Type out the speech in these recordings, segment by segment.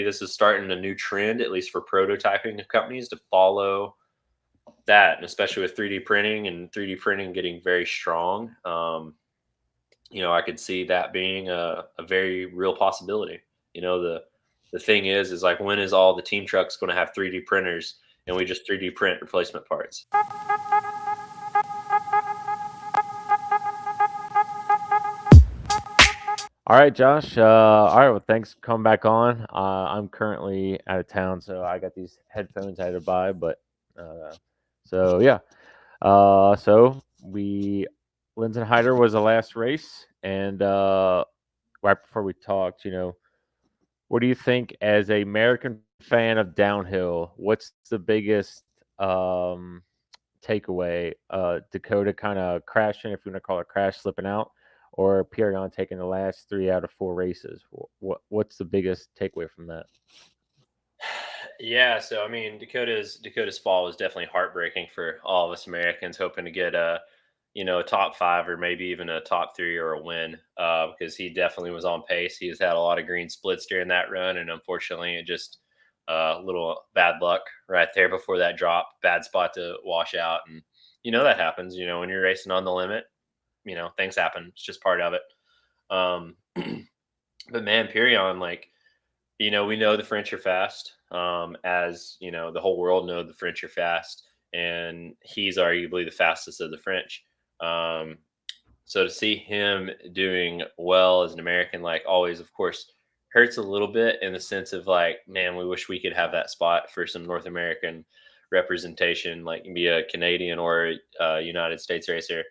maybe this is starting a new trend, at least for prototyping companies to follow that, and especially with 3D printing and 3D printing getting very strong. I could see that being a very real possibility. The thing is like, when is all the team trucks going to have 3D printers and we just 3D print replacement parts? All right, Josh. All right, well, thanks for coming back on. I'm currently out of town, so I got these headphones I had to buy. But uh, so yeah, so we Lenzerheide was the last race, and right before we talked, what do you think as a American fan of downhill? What's the biggest takeaway? Dakota kind of crashing, if you want to call it crash, slipping out, or Perion taking the last 3 out of 4 races. What's the biggest takeaway from that? Yeah, so I mean, Dakota's fall was definitely heartbreaking for all of us Americans, hoping to get a top five or maybe even a top three or a win, because he definitely was on pace. He has had a lot of green splits during that run, and unfortunately, it just a little bad luck right there before that drop, bad spot to wash out, and that happens. When you're racing on the limit, things happen. It's just part of it. Um, but man, Perion, like, we know the French are fast. As the whole world know the French are fast, and he's arguably the fastest of the French. Um, so to see him doing well as an American, like, always, of course, hurts a little bit in the sense of like, man, we wish we could have that spot for some North American representation, like be a Canadian or a United States racer.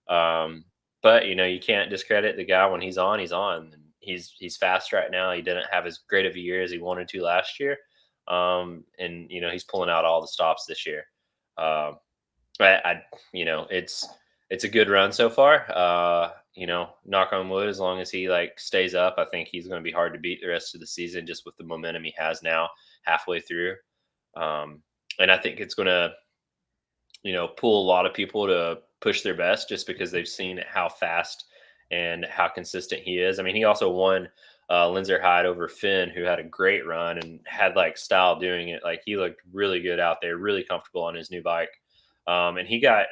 But you can't discredit the guy when he's on. He's on. And he's fast right now. He didn't have as great of a year as he wanted to last year, and he's pulling out all the stops this year. Um, it's a good run so far. Knock on wood, as long as he like stays up, I think he's going to be hard to beat the rest of the season, just with the momentum he has now halfway through. Um, and I think it's going to, pull a lot of people to push their best, just because they've seen how fast and how consistent he is. I mean, he also won Lenzerheide over Finn, who had a great run and had like style doing it. Like, he looked really good out there, really comfortable on his new bike. And he got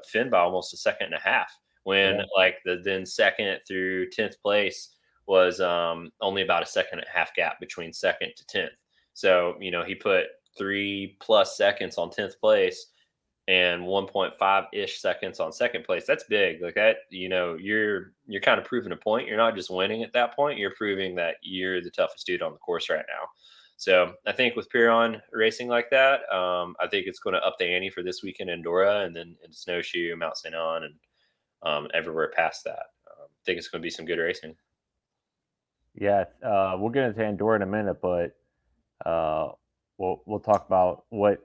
Finn by almost a second and a half, when Yeah, like the then second through 10th place was only about a second and a half gap between second to 10th. So, he put 3+ seconds on 10th place and 1.5 ish seconds on second place. That's big. Like that, you're kind of proving a point. You're not just winning at that point. You're proving that you're the toughest dude on the course right now. So I think with Piron racing like that, I think it's going to up the ante for this weekend in Andora, and then in Snowshoe, Mount St. On, and everywhere past that. I think it's going to be some good racing. yeah. We'll get into Andorra in a minute, but uh, we'll talk about what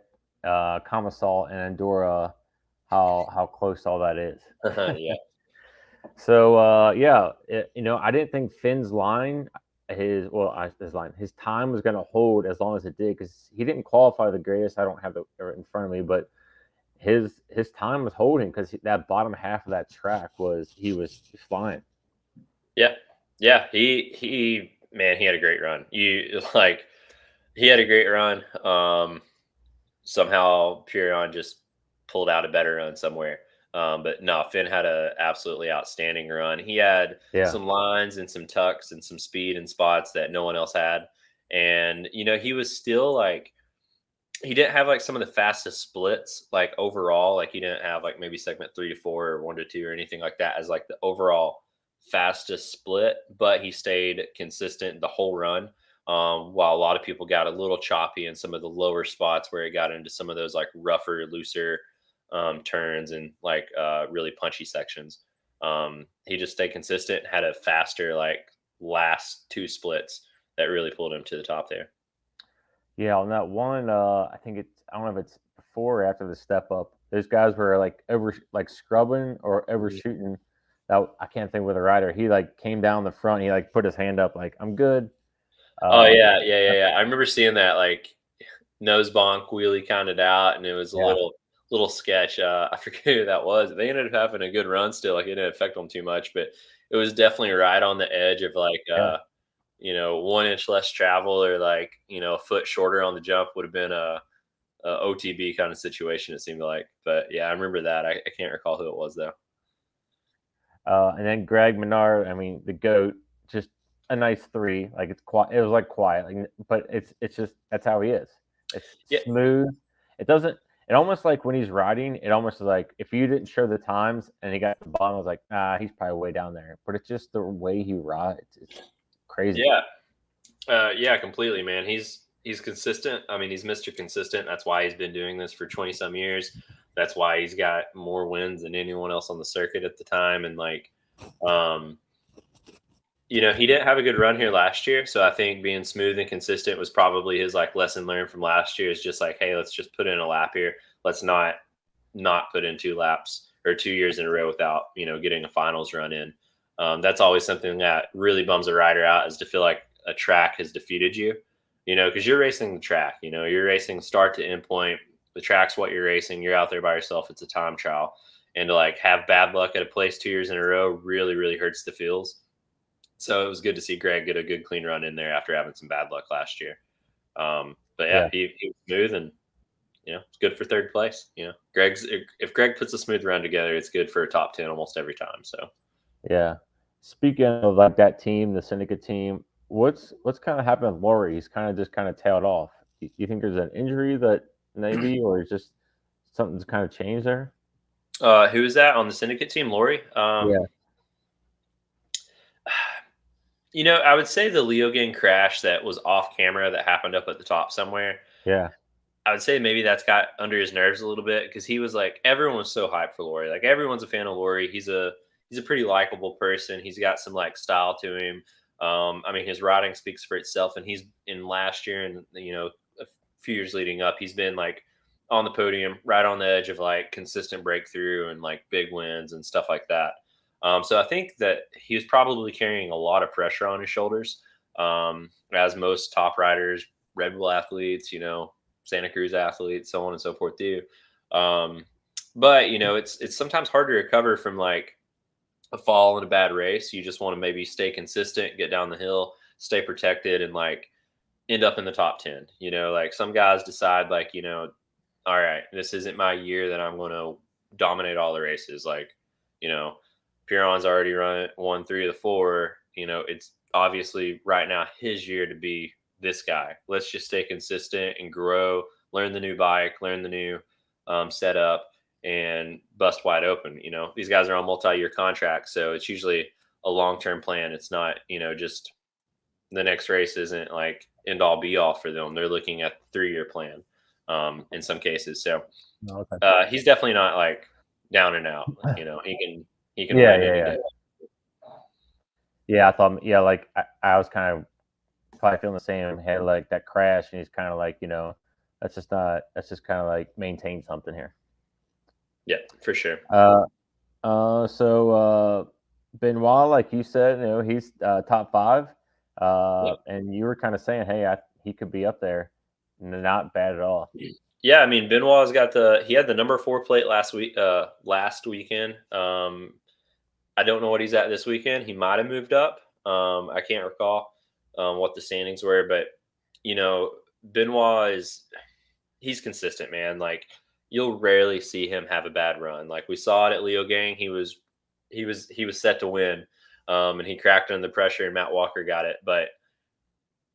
Kamasal and Andorra, how close all that is. Yeah. So yeah, I didn't think Finn's line, his time was going to hold as long as it did, because he didn't qualify the greatest. I don't have it in front of me, but his time was holding, because that bottom half of that track was he was flying. Yeah. Yeah. Man, he had a great run. He had a great run. Somehow Purion just pulled out a better run somewhere. But no, Finn had a absolutely outstanding run. He had Yeah, some lines and some tucks and some speed and spots that no one else had. And he was still like, he didn't have like some of the fastest splits like overall. Like, he didn't have like maybe segment 3 to 4 or 1 to 2 or anything like that as like the overall fastest split, but he stayed consistent the whole run. While a lot of people got a little choppy in some of the lower spots where it got into some of those like rougher, looser turns and like really punchy sections. He just stayed consistent, had a faster like last 2 splits that really pulled him to the top there. yeah. On that one, I don't know if it's before or after the step up. Those guys were like like scrubbing or overshooting. That I can't think with a rider. He like came down the front. He like put his hand up like, I'm good. Oh Uh, yeah, yeah, yeah, yeah. I remember seeing that like nose bonk wheelie counted out, and it was a yeah, little sketch. I forget who that was. They ended up having a good run still. Like, it didn't affect them too much, but it was definitely right on the edge of like yeah. 1 inch less travel or like a foot shorter on the jump would have been a OTB kind of situation. It seemed like, but yeah, I remember that. I can't recall who it was though. And then Greg Menard, I mean, the goat, just a nice three. Like it's quiet. It was like quiet, like, but it's just that's how he is. It's Yeah, smooth. It doesn't. It almost like when he's riding, it almost is like if you didn't show the times and he got to the bottom, I was like, he's probably way down there. But it's just the way he rides. It's crazy. yeah, yeah, completely, man. He's consistent. I mean, he's Mr. Consistent. That's why he's been doing this for 20 some years. That's why he's got more wins than anyone else on the circuit at the time. And like, um, he didn't have a good run here last year. So I think being smooth and consistent was probably his like lesson learned from last year. Is just like, hey, let's just put in a lap here. Let's not put in 2 laps or 2 years in a row without getting a finals run in. That's always something that really bums a rider out, is to feel like a track has defeated you. Because you're racing the track. You're racing start to end point. The track's what you're racing. You're out there by yourself. It's a time trial, and to like have bad luck at a place 2 years in a row really really hurts the feels. So it was good to see Greg get a good clean run in there after having some bad luck last year. But yeah, Yeah, he was smooth, and it's good for third place. Greg's if Greg puts a smooth run together, it's good for a top 10 almost every time. So yeah. Speaking of like that team, the syndicate team, what's kind of happened with Laurie? He's kind of just kind of tailed off. You think there's an injury that maybe, or is just something's kind of changed there? who is that on the syndicate team? Lori. Yeah, I would say the Leo gang crash that was off camera that happened up at the top somewhere. yeah, I would say maybe that's got under his nerves a little bit, because he was like, everyone was so hyped for Laurie. Like everyone's a fan of Laurie. He's a pretty likable person. He's got some like style to him. I mean, his riding speaks for itself, and he's in last year and a few years leading up, he's been like on the podium, right on the edge of like consistent breakthrough and like big wins and stuff like that. So I think that he was probably carrying a lot of pressure on his shoulders, as most top riders, Red Bull athletes, Santa Cruz athletes, so on and so forth do. Um, but it's sometimes hard to recover from like a fall in a bad race. You just want to maybe stay consistent, get down the hill, stay protected, and like end up in the top 10. Like some guys decide like, all right, this isn't my year that I'm going to dominate all the races. Like, you know, Piron's already won 3 of the 4. It's obviously right now his year to be this guy. Let's just stay consistent and grow, learn the new bike, learn the new setup, and bust wide open. These guys are on multi-year contracts, so it's usually a long-term plan. It's not, just the next race isn't like end all be all for them. They're looking at the 3-year plan in some cases. So no, okay. he's definitely not like down and out. He can Yeah, win yeah, any yeah, day. yeah. I thought, yeah, like I was kind of probably feeling the same. Had like that crash, and he's kind of like, that's just not. That's just kind of like maintain something here. Yeah, for sure. Uh, so Benoit, like you said, he's top five. Yep. And you were kind of saying, hey, he could be up there. Not bad at all. Yeah, I mean Benoit's got he had the number 4 plate last weekend. I don't know what he's at this weekend. He might have moved up. I can't recall what the standings were, but you know, Benoit he's consistent, man. Like you'll rarely see him have a bad run. Like we saw it at Leo Gang. He was set to win. And he cracked under the pressure and Matt Walker got it. But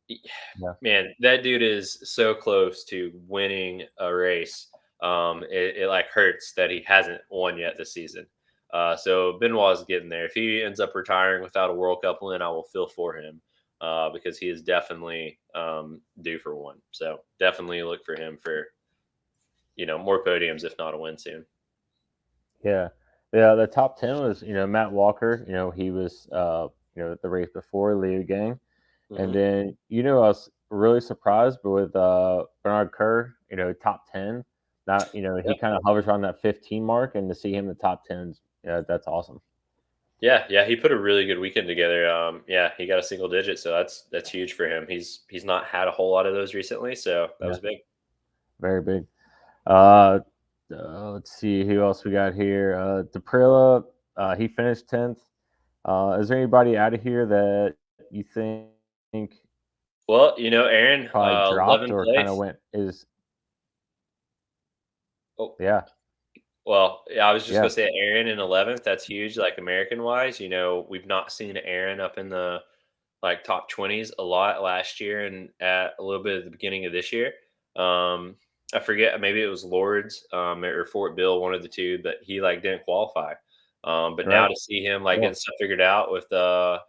Yeah. man, that dude is so close to winning a race. It like hurts that he hasn't won yet this season. So Benoit is getting there. If he ends up retiring without a World Cup win, I will feel for him because he is definitely due for one. So definitely look for him for more podiums, if not a win soon. Yeah. Yeah. The top 10 was, Matt Walker. He was, the race before Leo Gang. And Hmm. then, I was really surprised with Bernard Kerr, top 10. Not, he Yep. kind of hovers around that 15 mark, and to see him in the top 10s, that's awesome. Yeah, he put a really good weekend together. Yeah, he got a single digit, so that's huge for him. He's not had a whole lot of those recently, so that Yeah, was big. very big. Uh, let's see who else we got here. Deprilla, he finished 10th. Is there anybody out of here that you think think Well, Aaron, probably dropped 11th or kind of place. went is Oh, yeah, well, yeah, I was just yeah, gonna say Aaron in 11th. That's huge, like American wise. We've not seen Aaron up in the like top 20s a lot last year and at a little bit at the beginning of this year. Um, I forget, maybe it was Lords or Fort Bill, one of the two, but he like didn't qualify. But now right, to see him like yeah, getting stuff figured out with the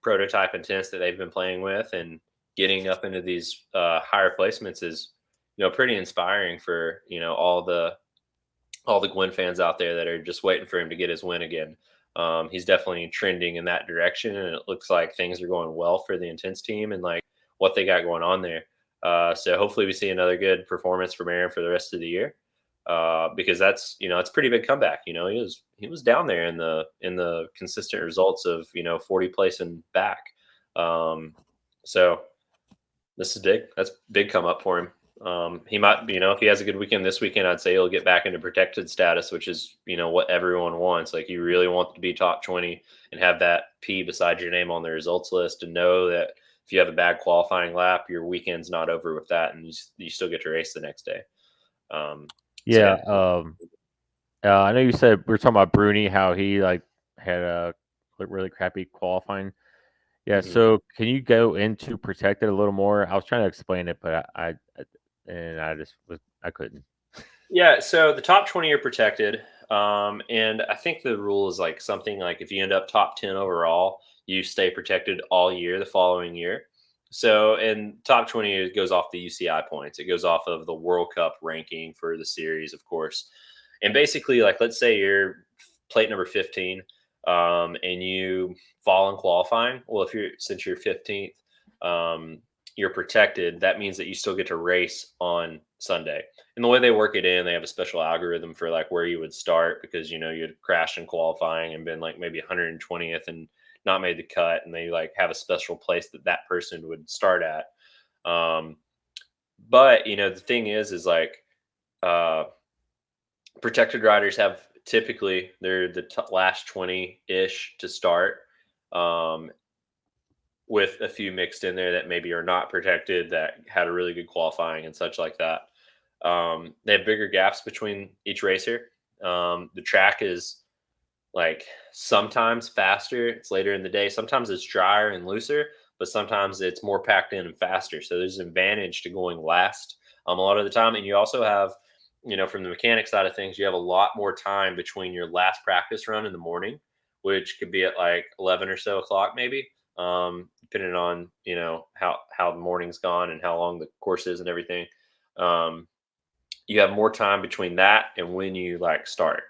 prototype intents that they've been playing with and getting up into these higher placements is pretty inspiring for all the Gwen fans out there that are just waiting for him to get his win again. He's definitely trending in that direction, and it looks like things are going well for the Intense team and like what they got going on there. So hopefully we see another good performance from Aaron for the rest of the year, because that's a pretty big comeback. He was down there in the consistent results of 40 place and back. Um, so this is big. That's big come up for him. He might, if he has a good weekend this weekend, I'd say he'll get back into protected status, which is, what everyone wants. Like you really want to be top 20 and have that P beside your name on the results list and know that if you have a bad qualifying lap, your weekend's not over with that and you still get to race the next day. So yeah. yeah. I know you said we were talking about Bruni, how he like had a really crappy qualifying. Yeah, Mhm. so can you go into protected a little more? I was trying to explain it, but and I just was I couldn't. Yeah, so the top 20 are protected. And I think the rule is like something like if you end up top 10 overall, you stay protected all year the following year. So, and top 20 it goes off the UCI points. It goes off of the World Cup ranking for the series, of course. And basically, like, let's say you're plate number 15, and you fall in qualifying. Well, since you're 15th, um, you're protected. That means that you still get to race on Sunday. And the way they work it in, they have a special algorithm for like where you would start because you'd crashed in qualifying and been like maybe 120th and not made the cut, and they like have a special place that person would start at. Um, but the thing is like uh, protected riders have typically they're the last 20 ish to start. Um, with a few mixed in there that maybe are not protected that had a really good qualifying and such like that. They have bigger gaps between each racer. The track is like sometimes faster, it's later in the day, sometimes it's drier and looser, but sometimes it's more packed in and faster. So there's an advantage to going last a lot of the time. And you also have, from the mechanic side of things, you have a lot more time between your last practice run in the morning, which could be at like 11 or so o'clock, maybe, depending on, how the morning's gone and how long the course is and everything. Um, you have more time between that and when you like start.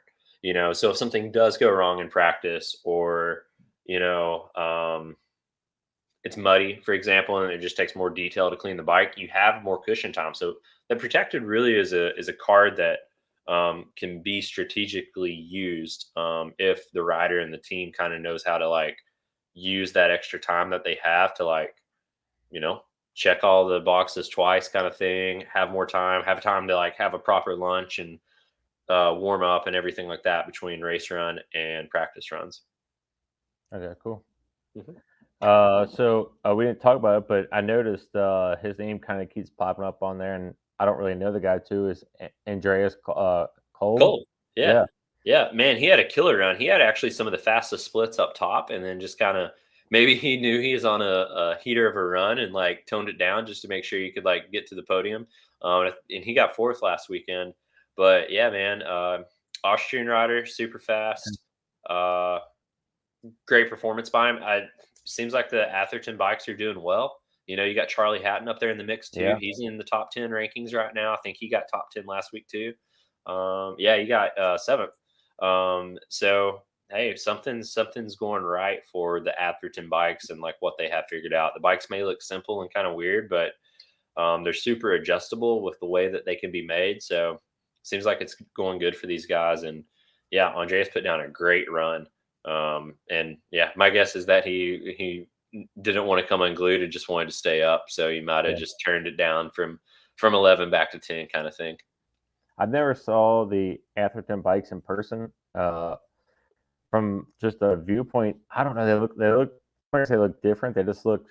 So if something does go wrong in practice or you know it's muddy, for example, and it just takes more detail to clean the bike, you have more cushion time. So the protected really is a card that can be strategically used if the rider and the team kind of knows how to like use that extra time that they have to like you know, check all the boxes twice kind of thing, have more time, have time to like have a proper lunch and warm up and everything like that between race run and practice runs. Okay, cool. Mhm. So we didn't talk about it, but I noticed his name kind of keeps popping up on there, and I don't really know the guy too. Is Andreas Cole? Cold. Yeah. Yeah, Yeah. Man, he had a killer run. He had actually some of the fastest splits up top and then just kind of maybe he knew he was on a heater of a run and like toned it down just to make sure you could like get to the podium. And he got fourth last weekend. But yeah, man, Austrian rider, super fast. Uh, Great performance by him. Seems like the Atherton bikes are doing well. You got Charlie Hatton up there in the mix too. yeah. He's in the top 10 rankings right now. I think he got top 10 last week too. Yeah, he got seventh. So hey, something's going right for the Atherton bikes and like what they have figured out. The bikes may look simple and kind of weird, but they're super adjustable with the way that they can be made. So seems like it's going good for these guys. And yeah, Andreas put down a great run. And yeah, my guess is that he didn't want to come unglued and just wanted to stay up. So he might have Yeah. just turned it down from 11 back to 10 kind of thing. I've never saw the Atherton bikes in person. From just a viewpoint, I don't know. They look want to say look different. They just look,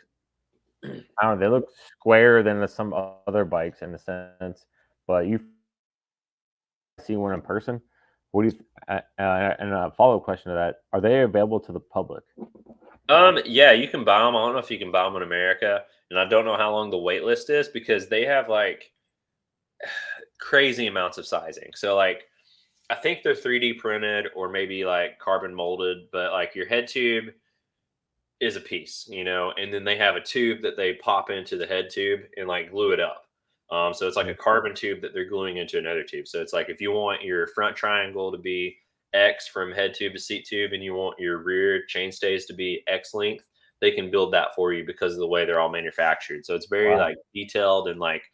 I don't know, they look squarer than some other bikes in a sense. But you see one in person. What do you? And a follow up question to that: are they available to the public? Yeah, you can buy them. I don't know if you can buy them in America, and I don't know how long the wait list is because they have like crazy amounts of sizing. So like I think they're 3D printed or maybe like carbon molded, but like your head tube is a piece, and then they have a tube that they pop into the head tube and like glue it up. So it's like a carbon tube that they're gluing into another tube. So it's like if you want your front triangle to be X from head tube to seat tube, and you want your rear chainstays to be X length, they can build that for you because of the way they're all manufactured. So it's very Wow. like detailed and like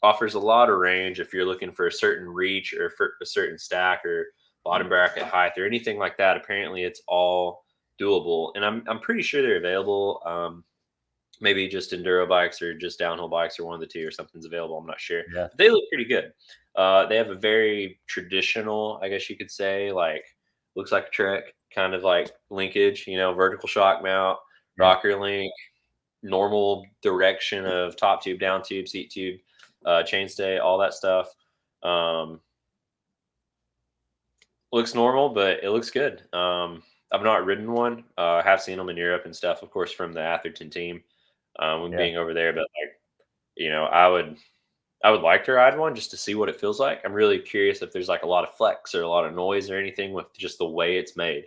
offers a lot of range if you're looking for a certain reach or for a certain stack or bottom bracket height or anything like that. Apparently, it's all doable, and I'm pretty sure they're available. Maybe just enduro bikes or just downhill bikes or one of the two or something's available. I'm not sure, Yeah. but they look pretty good. They have a very traditional, I guess you could say, like looks like a Trek kind of like linkage. Vertical shock mount, Yeah. rocker link, normal direction of top tube, down tube, seat tube, chainstay, all that stuff. Um, Looks normal, but it looks good. I've not ridden one. I have seen them in Europe and stuff, of course, from the Atherton team when Yeah. being over there. But like, I would like to ride one just to see what it feels like. I'm really curious if there's like a lot of flex or a lot of noise or anything with just the way it's made.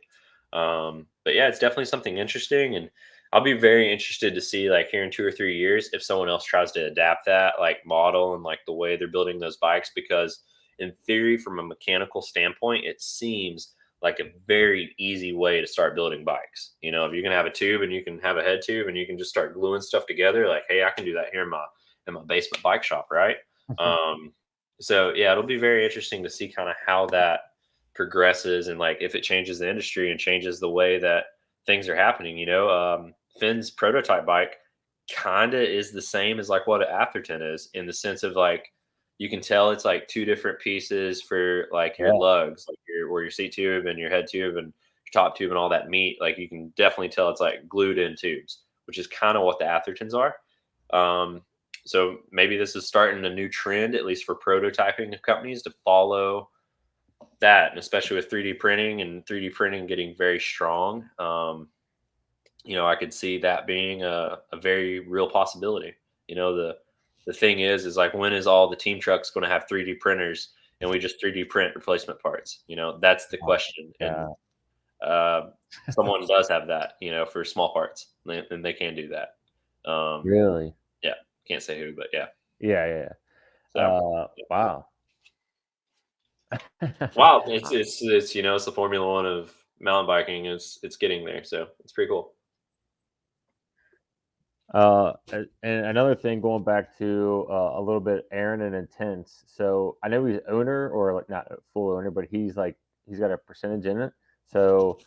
But yeah, it's definitely something interesting, and I'll be very interested to see like here in 2 or 3 years if someone else tries to adapt that like model and like the way they're building those bikes. Because in theory, from a mechanical standpoint, it seems like a very easy way to start building bikes. If you can have a tube and you can have a head tube and you can just start gluing stuff together, like, hey, I can do that here in my basement bike shop, right? Um, so yeah, it'll be very interesting to see kind of how that progresses and like if it changes the industry and changes the way that things are happening. Finn's prototype bike kind of is the same as like what an Atherton is in the sense of like you can tell it's like two different pieces for like your Yeah. lugs, like your seat tube and your head tube and your top tube and all that meat. Like you can definitely tell it's like glued in tubes, which is kind of what the Athertons are. Um, so maybe this is starting a new trend, at least for prototyping companies, to follow that, and especially with 3D printing and 3D printing getting very strong. I could see that being a very real possibility. The thing is like when is all the team trucks going to have 3D printers and we just 3D print replacement parts? That's the question. And Yeah. uh, someone does have that, for small parts, and they can do that. Um, Really? yeah, can't say who, but yeah. Yeah. Yeah. Yeah. So yeah. Wow. Wow, it's the Formula One of mountain biking. It's getting there, so it's pretty cool. And another thing, going back to a little bit, Aaron and Intense. So I know he's owner, or like not a full owner, but he's got a percentage in it. So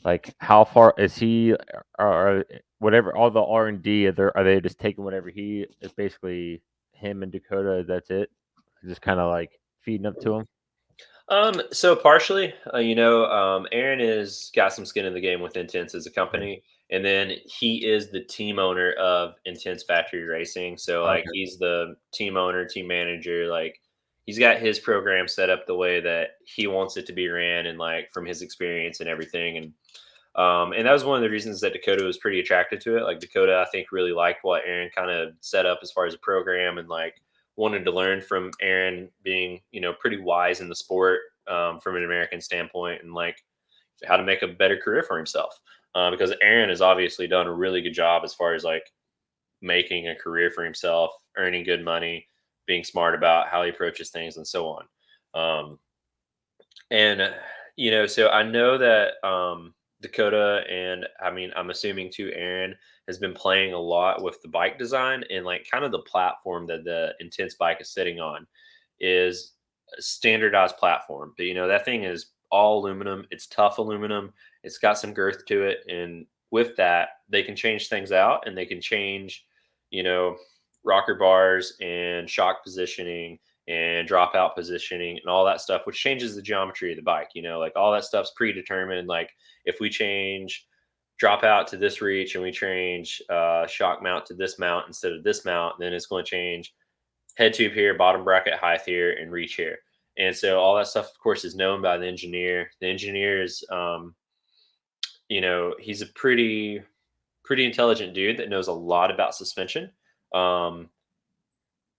like, how far is he, or whatever, all the R&D? Are they just taking whatever he is, basically him and Dakota? That's it, just kind of like feeding up to him. So partially, Aaron is got some skin in the game with Intense as a Okay. company, and then he is the team owner of Intense Factory Racing. So like Okay. he's the team owner, team manager. Like he's got his program set up the way that he wants it to be ran, and like from his experience and everything. And that was one of the reasons that Dakota was pretty attracted to it. Like Dakota, I think, really liked what Aaron kind of set up as far as a program, and like wanted to learn from Aaron being, pretty wise in the sport from an American standpoint, and like how to make a better career for himself. Because Aaron has obviously done a really good job as far as like making a career for himself, earning good money, being smart about how he approaches things, and so on. Um, so I know that Dakota, and I mean, I'm assuming too, Aaron has been playing a lot with the bike design, and like kind of the platform that the Intense bike is sitting on is a standardized platform. But that thing is all aluminum. It's tough aluminum. It's got some girth to it, and with that, they can change things out, and they can change, you know, rocker bars and shock positioning and dropout positioning and all that stuff, which changes the geometry of the bike. Like all that stuff's predetermined. Like if we change drop out to this reach and we change shock mount to this mount instead of this mount, then it's going to change head tube here, bottom bracket height here, and reach here. And so all that stuff, of course, is known by the engineer. The engineer is, he's a pretty intelligent dude that knows a lot about suspension. Um,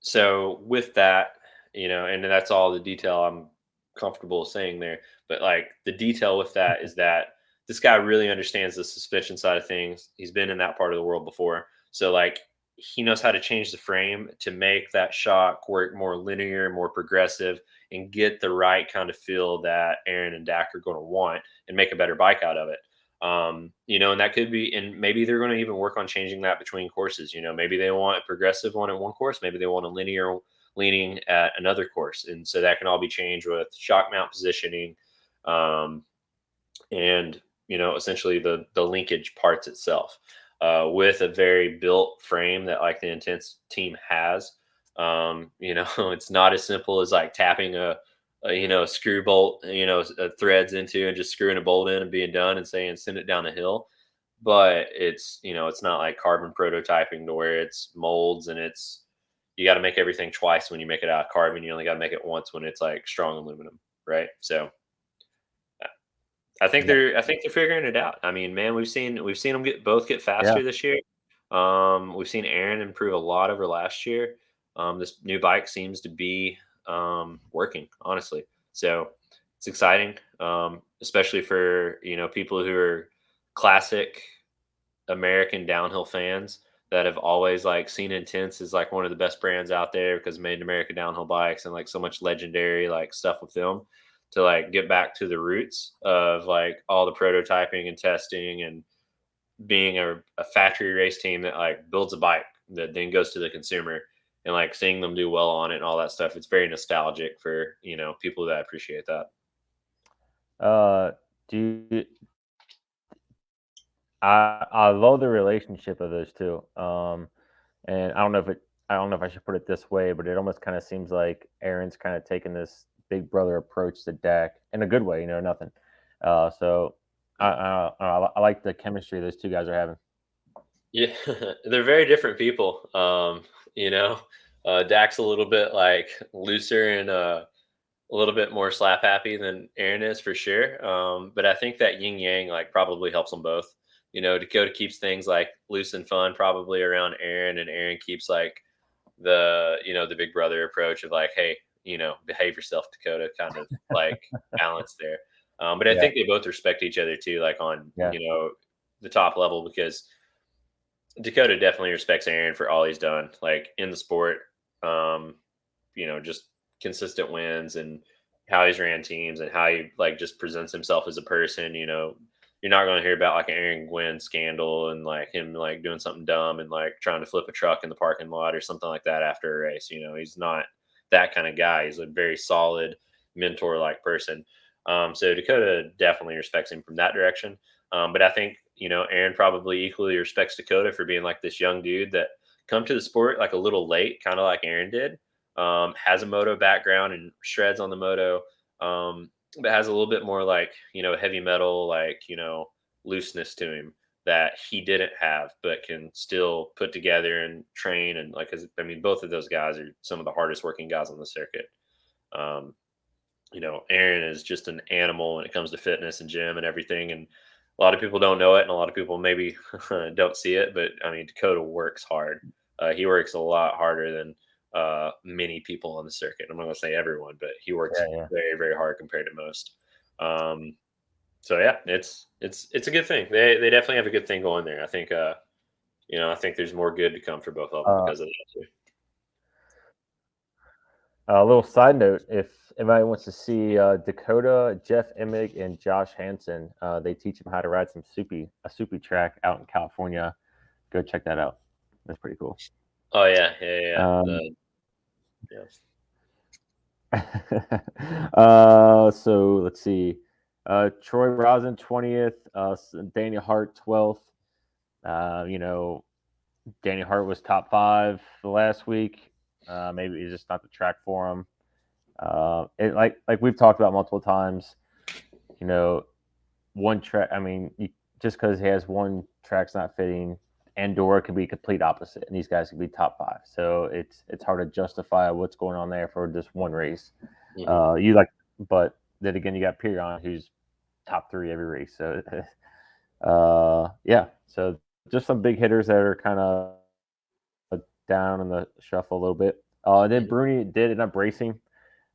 so with that, and that's all the detail I'm comfortable saying there. But like the detail with that is that this guy really understands the suspension side of things. He's been in that part of the world before. So like he knows how to change the frame to make that shock work more linear, more progressive, and get the right kind of feel that Aaron and Dak are going to want and make a better bike out of it. And that could be, and maybe they're going to even work on changing that between courses. Maybe they want a progressive one at one course, maybe they want a linear leaning at another course. And so that can all be changed with shock mount positioning, and essentially the linkage parts itself, with a very built frame that like the Intense team has. It's not as simple as like tapping a screw bolt, threads into and just screwing a bolt in and being done and saying send it down the hill. But it's not like carbon prototyping to where it's molds and it's you got to make everything twice when you make it out of carbon. You only got to make it once when it's like strong aluminum, right? So Yeah. I think they're figuring it out. I mean, man, we've seen them get Yeah. faster this year. We've seen Aaron improve a lot over last year. This new bike seems to be working, honestly. So it's exciting, especially for people who are classic American downhill fans that have always like seen Intense as like one of the best brands out there because made American downhill bikes and like so much legendary like stuff with them, to like get back to the roots of like all the prototyping and testing and being a factory race team that like builds a bike that then goes to the consumer, and like seeing them do well on it and all that stuff. It's very nostalgic for people that appreciate that. Uh, do you, I love the relationship of those two. And I don't know if I should put it this way, but it almost kind of seems like Aaron's kind of taking this big brother approach to Dak in a good way, nothing. So I like the chemistry those two guys are having. Yeah, they're very different people. You know, Dak's a little bit like looser and a little bit more slap happy than Aaron is for sure. But I think that yin yang like probably helps them both. Dakota keeps things like loose and fun probably around Aaron, and Aaron keeps like the big brother approach of like, hey, behave yourself, Dakota, kind of like balance there. But I Yeah, think they both respect each other too, like on yeah, the top level, because Dakota definitely respects Aaron for all he's done, like in the sport. Um, just consistent wins and how he's ran teams and how he like just presents himself as a person. You're not going to hear about like an Aaron Gwynn scandal and like him like doing something dumb and like trying to flip a truck in the parking lot or something like that after a race. He's not that kind of guy. He's a very solid mentor like person. So Dakota definitely respects him from that direction. But I think Aaron probably equally respects Dakota for being like this young dude that come to the sport like a little late, kind of like Aaron did. Has a moto background and shreds on the moto, but has a little bit more like heavy metal, like looseness to him that he didn't have, but can still put together and train. And like, 'cause, I mean, both of those guys are some of the hardest working guys on the circuit. Um, Aaron is just an animal when it comes to fitness and gym and everything. And a lot of people don't know it, and a lot of people maybe don't see it. But I mean, Dakota works hard. He works a lot harder than many people on the circuit. I'm not going to say everyone, but he yeah, works yeah. very, very hard compared to most. Um, so yeah, it's a good thing. They definitely have a good thing going there. I think I think there's more good to come for both of them Uh, because of that too. a little side note: if anybody wants to see Dakota, Jeff Emig, and Josh Hansen, they teach them how to ride a soupy track out in California. Go check that out. That's pretty cool. Oh yeah, yeah, yeah. Um, The yeah. so let's see. Troy Rosin 20th, Daniel Hart 12th. You know, Daniel Hart was top 5 the last week. Maybe it's just not the track for him. Like we've talked about multiple times. You know, one track. I mean, just because he has one track's not fitting, Andorra could be complete opposite, and these guys could be top five. So it's hard to justify what's going on there for just one race. Hmm. You like, but then again, you got Piron, who's top three every race. So, yeah. So just some big hitters that are kind of down in the shuffle a little bit. And then Hmm. Bruni did end up racing,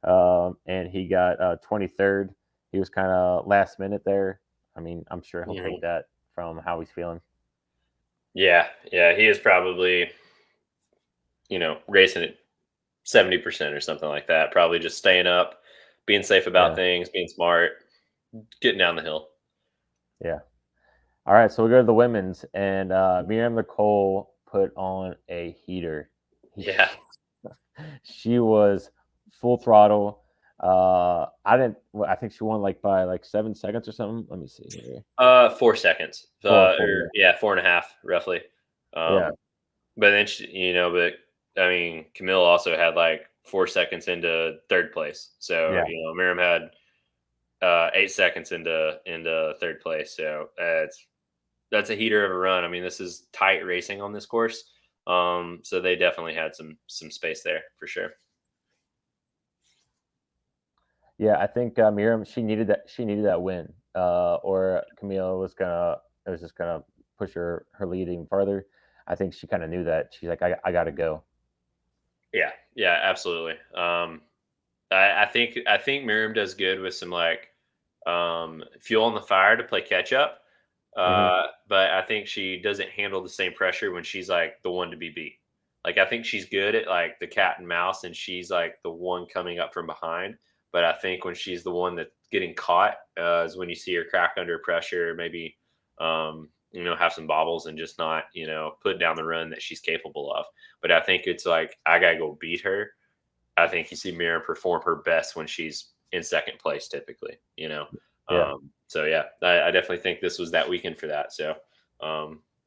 and he got 23rd. He was kind of last minute there. I mean, I'm sure he'll take Hmm. that from how he's feeling. Yeah, yeah, he is probably racing at 70% or something like that. Probably just staying up, being safe about Yeah, things, being smart, getting down the hill. yeah. All right, so we go to the women's, and Miriam Nicole put on a heater. Yeah. She was full throttle. I didn't. Well, I think she won like by like 7 seconds or something. Let me see here. 4 seconds. Four. Or yeah, 4.5 roughly. Yeah, But then but I mean, Camille also had like 4 seconds into third place. So yeah, Miriam had 8 seconds into third place. So that's a heater of a run. I mean, this is tight racing on this course. So they definitely had some space there for sure. yeah. I think Miriam she needed that. She needed that win, or Camille was gonna. It was just gonna push her lead even further. I think she kind of knew that. She's like, I got to go. Yeah, yeah, absolutely. I think Miriam does good with some like fuel on the fire to play catch up. Hmm. But I think she doesn't handle the same pressure when she's like the one to be beat. Like I think she's good at like the cat and mouse, and she's like the one coming up from behind. But I think when she's the one that's getting caught, is when you see her crack under pressure, maybe have some bobbles and just not put down the run that she's capable of. But I think it's like I gotta go beat her. I think you see Mira perform her best when she's in second place, typically. Yeah. So yeah, I definitely think this was that weekend for that. So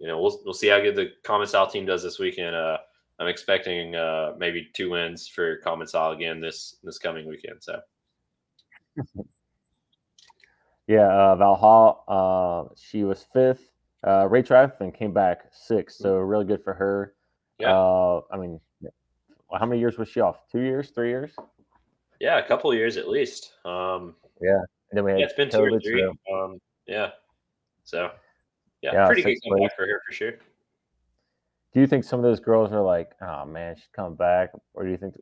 we'll see how good the Commensal team does this weekend. I'm expecting maybe 2 wins for Commensal again this coming weekend. So Yeah, Valhalla, she was fifth. Rachel Atherton came back sixth, so really good for her. yeah, I mean, how many years was she off? 2 years, 3 years? yeah, a couple of years at least. Yeah, and then we Yeah, had it's been two or COVID, three. so Yeah, so yeah, yeah, pretty good sixth place. comeback for her for sure. Do you think some of those girls are like, "Oh man, she's coming back," or do you think?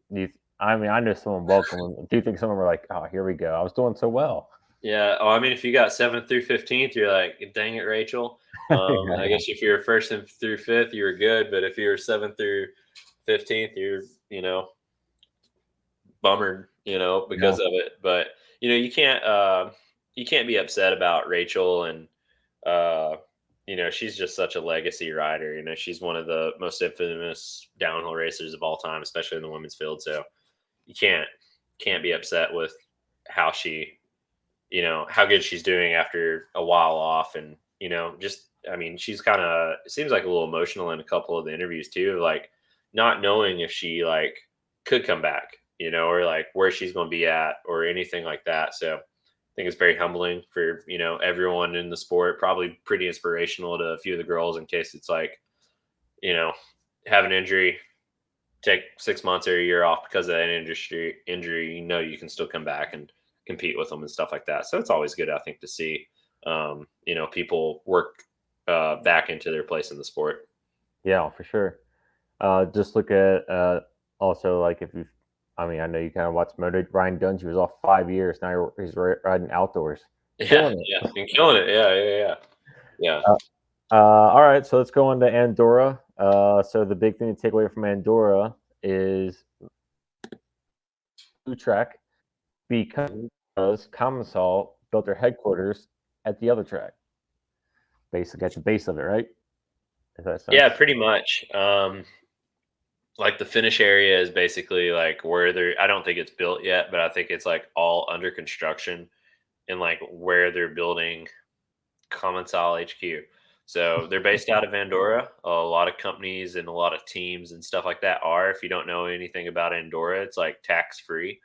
I mean, I know some of them welcome them. Do you think some of them are like, "Oh, here we go. I was doing so well." Yeah. Oh, I mean, if you got 7th through 15th, you're like, dang it, Rachel. I Yeah, guess if you're first and through fifth, you were good. But if you're 7th through 15th, you're, bummered, yeah, because of it. But, you can't be upset about Rachel. And, uh, she's just such a legacy rider. She's one of the most infamous downhill racers of all time, especially in the women's field. So you can't be upset with how she how good she's doing after a while off. And just I mean, she's kind of seems like a little emotional in a couple of the interviews too, like not knowing if she like could come back, or like where she's going to be at or anything like that. So I think it's very humbling for everyone in the sport, probably pretty inspirational to a few of the girls in case it's like you know have an injury, take 6 months or a year off because of that injury, you can still come back and compete with them and stuff like that. So it's always good, I think, to see, people work back into their place in the sport. yeah, for sure. Just look at also like if you, I mean, I know you kind of watch Moto. Ryan Dungy was off 5 years. Now he's riding outdoors, Yeah, killing yeah, it. and killing it. Yeah, yeah, yeah, yeah. All right, so let's go on to Andorra. So the big thing to take away from Andorra is new track because Mhm. Commensal built their headquarters at the other track, basically at the base of it, right? Does that Yeah, sense? pretty much. Like the finish area is basically like where they're. I don't think it's built yet, but I think it's like all under construction and like where they're building Commensal HQ. So they're based out of Andorra. A lot of companies and a lot of teams and stuff like that are. If you don't know anything about Andorra, it's like tax free.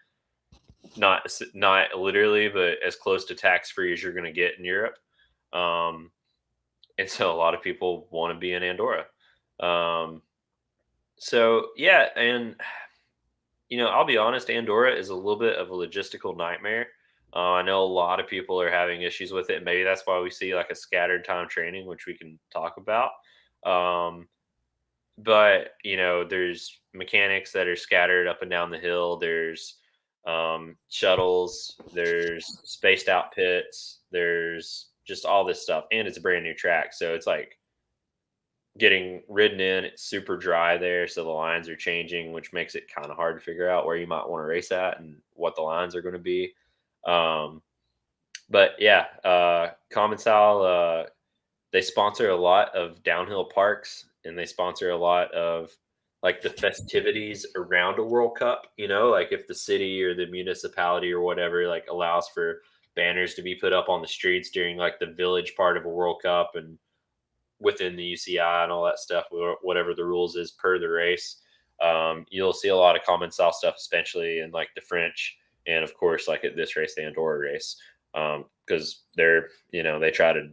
Not literally, but as close to tax free as you're going to get in Europe. Um, and so a lot of people want to be in Andorra. Um, so yeah, and I'll be honest, Andorra is a little bit of a logistical nightmare. I know a lot of people are having issues with it. And maybe that's why we see like a scattered time training, which we can talk about. Um, but there's mechanics that are scattered up and down the hill. There's shuttles. There's spaced out pits. There's just all this stuff, and it's a brand new track, so it's like getting ridden in. It's super dry there, so the lines are changing, which makes it kind of hard to figure out where you might want to race at and what the lines are going to be. Um, but yeah, Commensal, they sponsor a lot of downhill parks, and they sponsor a lot of like the festivities around a World Cup. Like if the city or the municipality or whatever like allows for banners to be put up on the streets during like the village part of a World Cup and within the UCI and all that stuff, whatever the rules is per the race. You'll see a lot of common style stuff, especially in like the French, and of course, like at this race, the Andorra race, because they try to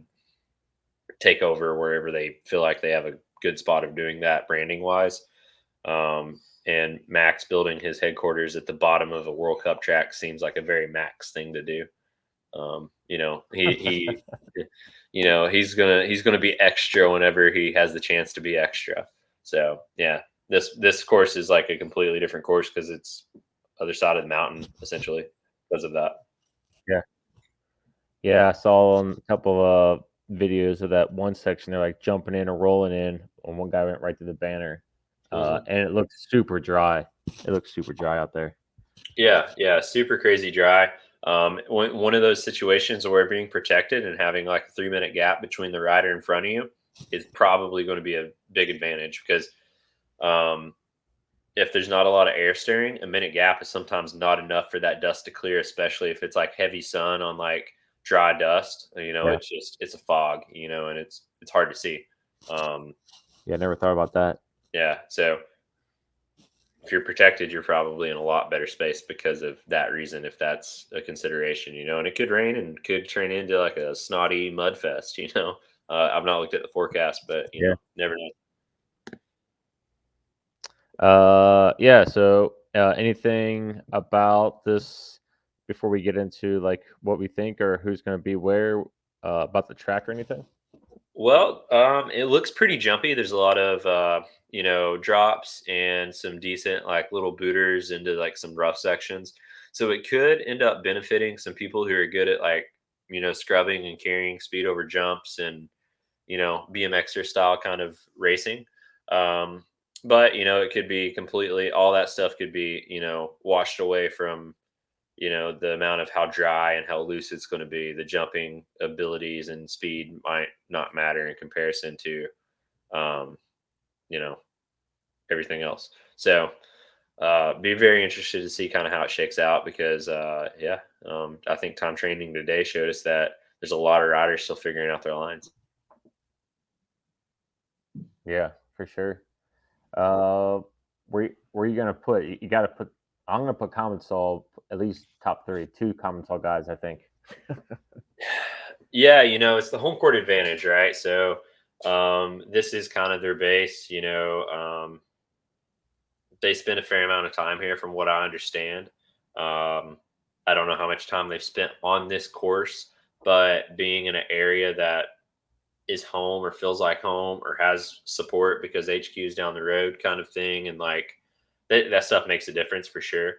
take over wherever they feel like they have a good spot of doing that branding wise. And Max building his headquarters at the bottom of a World Cup track seems like a very Max thing to do. He he's gonna be extra whenever he has the chance to be extra. So yeah, this course is like a completely different course because it's other side of the mountain essentially because of that. Yeah. Yeah, I saw a couple of videos of that one section. They're like jumping in or rolling in, and one guy went right to the banner, Mhm. and it looked super dry. It looks super dry out there. Yeah, super crazy dry. One of those situations where being protected and having like a 3 minute gap between the rider in front of you is probably going to be a big advantage because um, if there's not a lot of air stirring, a minute gap is sometimes not enough for that dust to clear, especially if it's like heavy sun on like dry dust. Yeah, It's a fog, and it's hard to see. Um, yeah, never thought about that. yeah, so if you're protected, you're probably in a lot better space because of that reason, if that's a consideration, and it could rain and could turn into like a snotty mud fest. I've not looked at the forecast, but Yeah. never know. Yeah. So, anything about this before we get into like what we think or who's going to be where about the track or anything? Well, it looks pretty jumpy. There's a lot of drops and some decent like little booters into like some rough sections. So it could end up benefiting some people who are good at like scrubbing and carrying speed over jumps and BMXer style kind of racing. Um, but it could be completely all that stuff could be washed away from the amount of how dry and how loose it's going to be. The jumping abilities and speed might not matter in comparison to um, you know everything else. So be very interested to see kind of how it shakes out because yeah, I think time training today showed us that there's a lot of riders still figuring out their lines. Yeah, for sure. Uh, where you gonna put? You got to put. I'm gonna put Common Soul at least top three, two Common Soul guys. I think. Yeah, it's the home court advantage, right? So this is kind of their base. They spend a fair amount of time here, from what I understand. I don't know how much time they've spent on this course, but being in an area that is home or feels like home or has support because HQ is down the road, kind of thing, and like that stuff makes a difference for sure.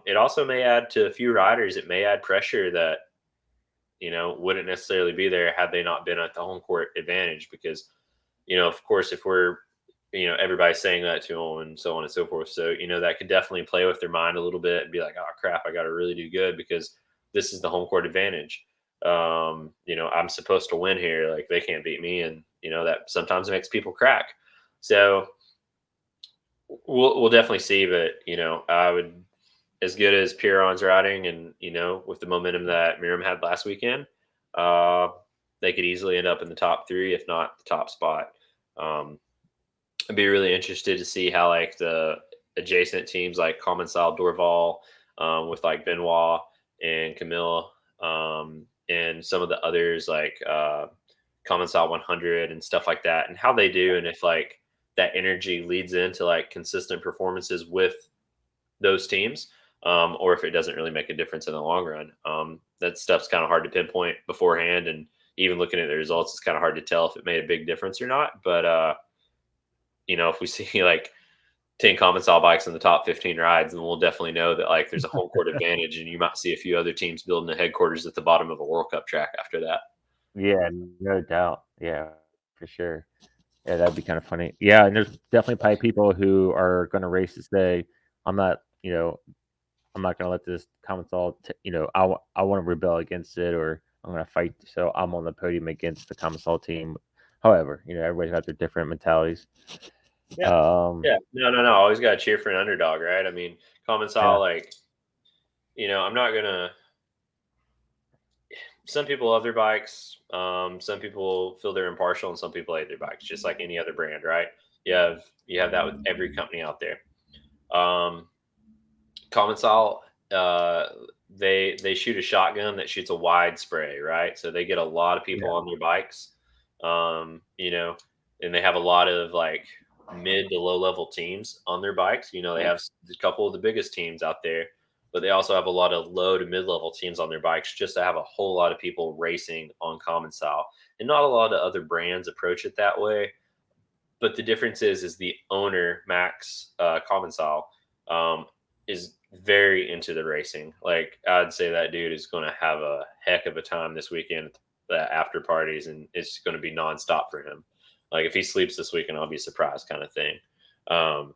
It also may add to a few riders. It may add pressure that wouldn't necessarily be there had they not been at the home court advantage because, of course, if we're, everybody's saying that to them and so on and so forth. So, that could definitely play with their mind a little bit and be like, oh, crap, I got to really do good because this is the home court advantage. I'm supposed to win here. Like they can't beat me. And, that sometimes makes people crack. So we'll definitely see. But, I would, as good as Piron's riding and, with the momentum that Miram had last weekend, uh, they could easily end up in the top three, if not the top spot. Um, I'd be really interested to see how like the adjacent teams like Commensal, Dorval, with like Benoit and Camille, and some of the others like Common Style 100 and stuff like that, and how they do, and if like that energy leads into like consistent performances with those teams, or if it doesn't really make a difference in the long run. That stuff's kind of hard to pinpoint beforehand, and even looking at the results, it's kind of hard to tell if it made a big difference or not. But if we see like 10 common style bikes in the top 15 rides, then we'll definitely know that like there's a home court advantage, and you might see a few other teams building the headquarters at the bottom of a World Cup track after that. Yeah, no doubt. Yeah, for sure. Yeah, that'd be kind of funny. Yeah, and there's definitely probably people who are going to race to say, I'm not, I'm not going to let this comments all, I want to rebel against it, or I'm going to fight. So I'm on the podium against the comments all team. However, everybody's got their different mentalities. Yeah. Um, Yeah. No. Always got to cheer for an underdog, right? I mean, common style, yeah, like, I'm not going to, some people love their bikes. Some people feel they're impartial, and some people hate their bikes, just like any other brand, right? You have that with every company out there. Um, Common style, they shoot a shotgun that shoots a wide spray, right? So they get a lot of people yeah, on their bikes, and they have a lot of like mid to low level teams on their bikes. They have a couple of the biggest teams out there, but they also have a lot of low to mid level teams on their bikes, just to have a whole lot of people racing on common style. And not a lot of other brands approach it that way. But the difference is the owner, Max Common Style, is very into the racing. Like, I'd say that dude is going to have a heck of a time this weekend at the after parties, and it's going to be nonstop for him. Like, if he sleeps this weekend, I'll be surprised, kind of thing. Um,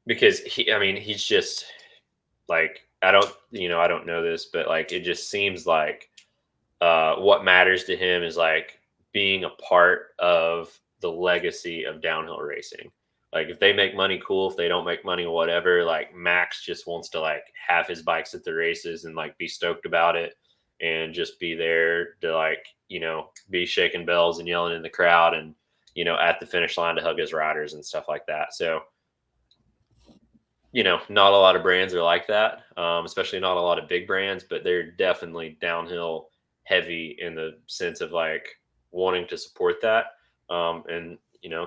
because he's just like, I don't know this, but like, it just seems like what matters to him is like being a part of the legacy of downhill racing. Like, if they make money, cool. If they don't make money, whatever. Like, Max just wants to like have his bikes at the races and like be stoked about it, and just be there to like be shaking bells and yelling in the crowd, and at the finish line to hug his riders and stuff like that. So not a lot of brands are like that, especially not a lot of big brands, but they're definitely downhill heavy in the sense of like wanting to support that. And,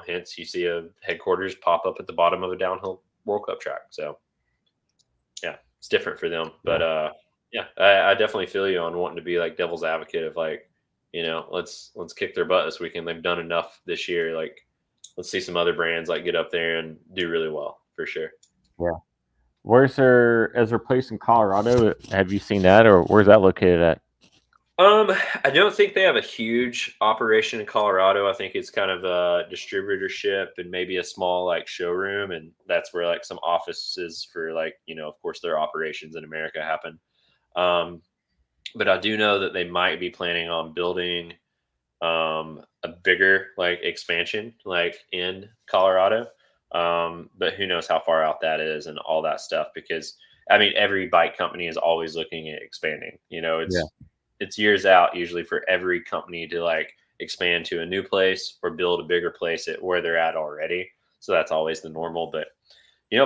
hence you see a headquarters pop up at the bottom of a downhill World Cup track. So, yeah, it's different for them. yeah, But, yeah, I definitely feel you on wanting to be like devil's advocate of like, let's kick their butt this weekend. They've done enough this year. Like, let's see some other brands like get up there and do really well for sure. yeah. Is there a place in Colorado? Have you seen that, or where's that located at? I don't think they have a huge operation in Colorado. I think it's kind of a distributorship and maybe a small like showroom, and that's where like some offices for like of course, their operations in America happen. Um, but I do know that they might be planning on building a bigger like expansion like in Colorado. But who knows how far out that is and all that stuff, because I mean, every bike company is always looking at expanding. Yeah, It's years out usually for every company to like expand to a new place or build a bigger place at where they're at already. So that's always the normal. But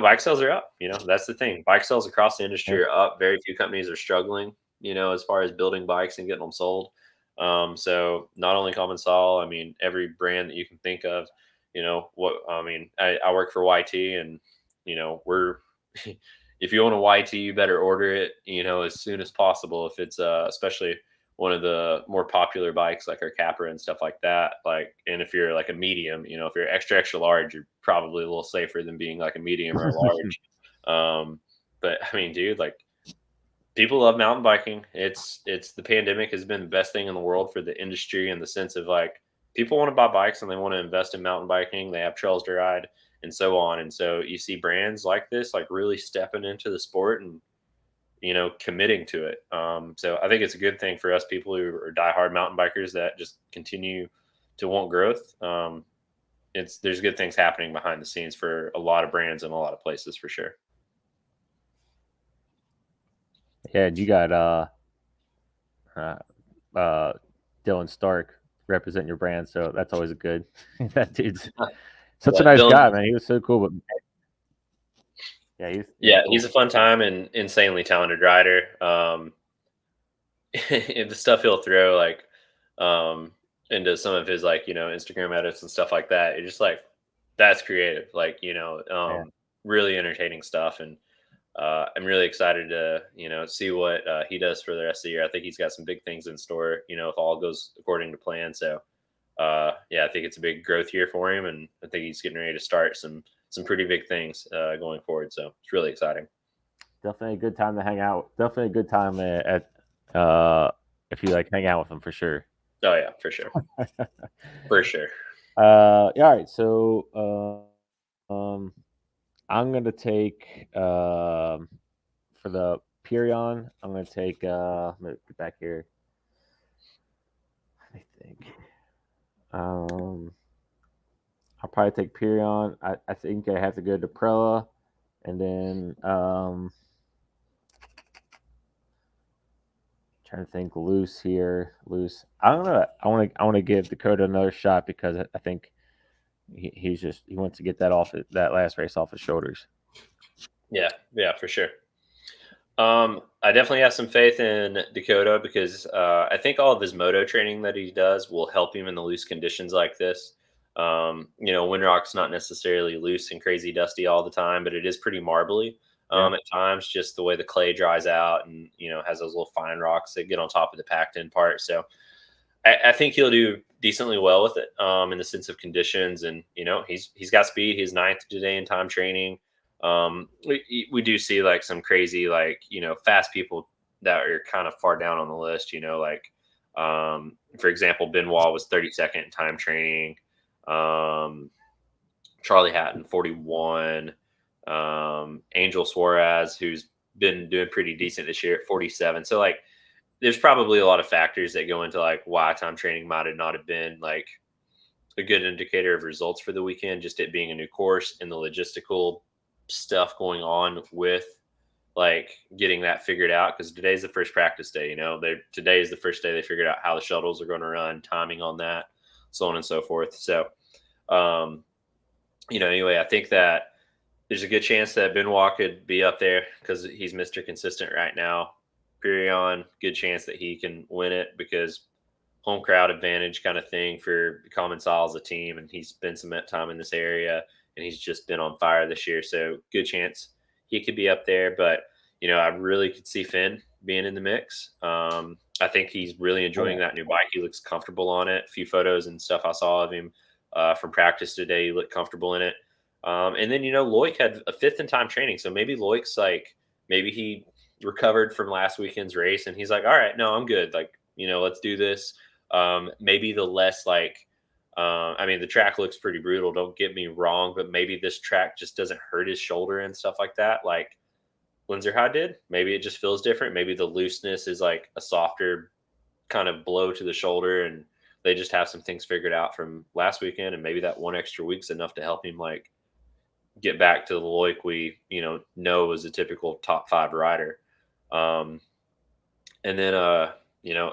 bike sales are up. That's the thing. Bike sales across the industry are up. Very few companies are struggling, as far as building bikes and getting them sold. So not only Common Style, I mean, every brand that you can think of, I work for YT, and, we're, if you want a YT, you better order it, as soon as possible. If it's, especially one of the more popular bikes, like our Capra and stuff like that. Like, and if you're like a medium, if you're extra, extra large, you're probably a little safer than being like a medium or a large. But I mean, dude, like, people love mountain biking. It's the pandemic has been the best thing in the world for the industry, in the sense of like, people want to buy bikes and they want to invest in mountain biking. They have trails to ride and so on. And so you see brands like this like really stepping into the sport and committing to it. So I think it's a good thing for us people who are diehard mountain bikers that just continue to want growth. There's good things happening behind the scenes for a lot of brands in a lot of places for sure. yeah. And you got uh, uh, Dylan Stark representing your brand, so that's always a good. That dude's such a Yeah, nice Dylan. guy, man. He was so cool, but yeah, he's Yeah, he's cool. a fun time and insanely talented rider. The stuff he'll throw, like, um, into some of his like Instagram edits and stuff like that. It's just like that's creative, like Yeah, really entertaining stuff, and I'm really excited to see what he does for the rest of the year. I think he's got some big things in store, if all goes according to plan. So yeah, I think it's a big growth year for him, and I think he's getting ready to start some pretty big things going forward. So it's really exciting. definitely a good time to hang out. Definitely a good time uh, if you like hang out with him for sure. Oh yeah, for sure, for sure. Yeah, all right. So, I'm gonna take for the Purion. I'm gonna take. Let me get back here. I think. Um, I'll probably take Purion. I think I have to go to Prella, and then trying to think loose here. Loose. I don't know. I want to give Dakota another shot because I think he wants to get that off that last race off his shoulders. Yeah, yeah, for sure. I definitely have some faith in Dakota because I think all of his moto training that he does will help him in the loose conditions like this. Windrock's not necessarily loose and crazy dusty all the time, but it is pretty marbly Yeah. at times, just the way the clay dries out and, has those little fine rocks that get on top of the packed in part. So I think he'll do decently well with it in the sense of conditions. And, he's got speed. He's ninth today in time training. We do see like some crazy, like, fast people that are kind of far down on the list, like, for example, Benoit was 32nd in time training. Um, Charlie Hatton, 41. Angel Suarez, who's been doing pretty decent this year at 47. So, like, there's probably a lot of factors that go into like why time training might have not have been like a good indicator of results for the weekend, just it being a new course and the logistical stuff going on with like getting that figured out. Because today's the first practice day, today is the first day they figured out how the shuttles are going to run, timing on that, so on and so forth. So, um, anyway, I think that there's a good chance that Benoit could be up there because he's Mr. Consistent right now. Purion, good chance that he can win it because home crowd advantage kind of thing for Common Sol as a team, and he's spent some time in this area, and he's just been on fire this year. So good chance he could be up there. But I really could see Finn being in the mix. I think he's really Oh yeah. enjoying that new bike. He looks comfortable on it. A few photos and stuff I saw of him from practice today. He looked comfortable in it. And then Loic had a fifth in time training, so maybe Loic's like maybe he recovered from last weekend's race, and he's like, all right, no, I'm good. Like let's do this. Maybe the less like, I mean, the track looks pretty brutal. Don't get me wrong, but maybe this track just doesn't hurt his shoulder and stuff like that. Like Lenzerheide did. Maybe it just feels different. Maybe the looseness is like a softer kind of blow to the shoulder, and they just have some things figured out from last weekend, and maybe that one extra week's enough to help him like get back to the Loic we know as a typical top five rider. Um, and then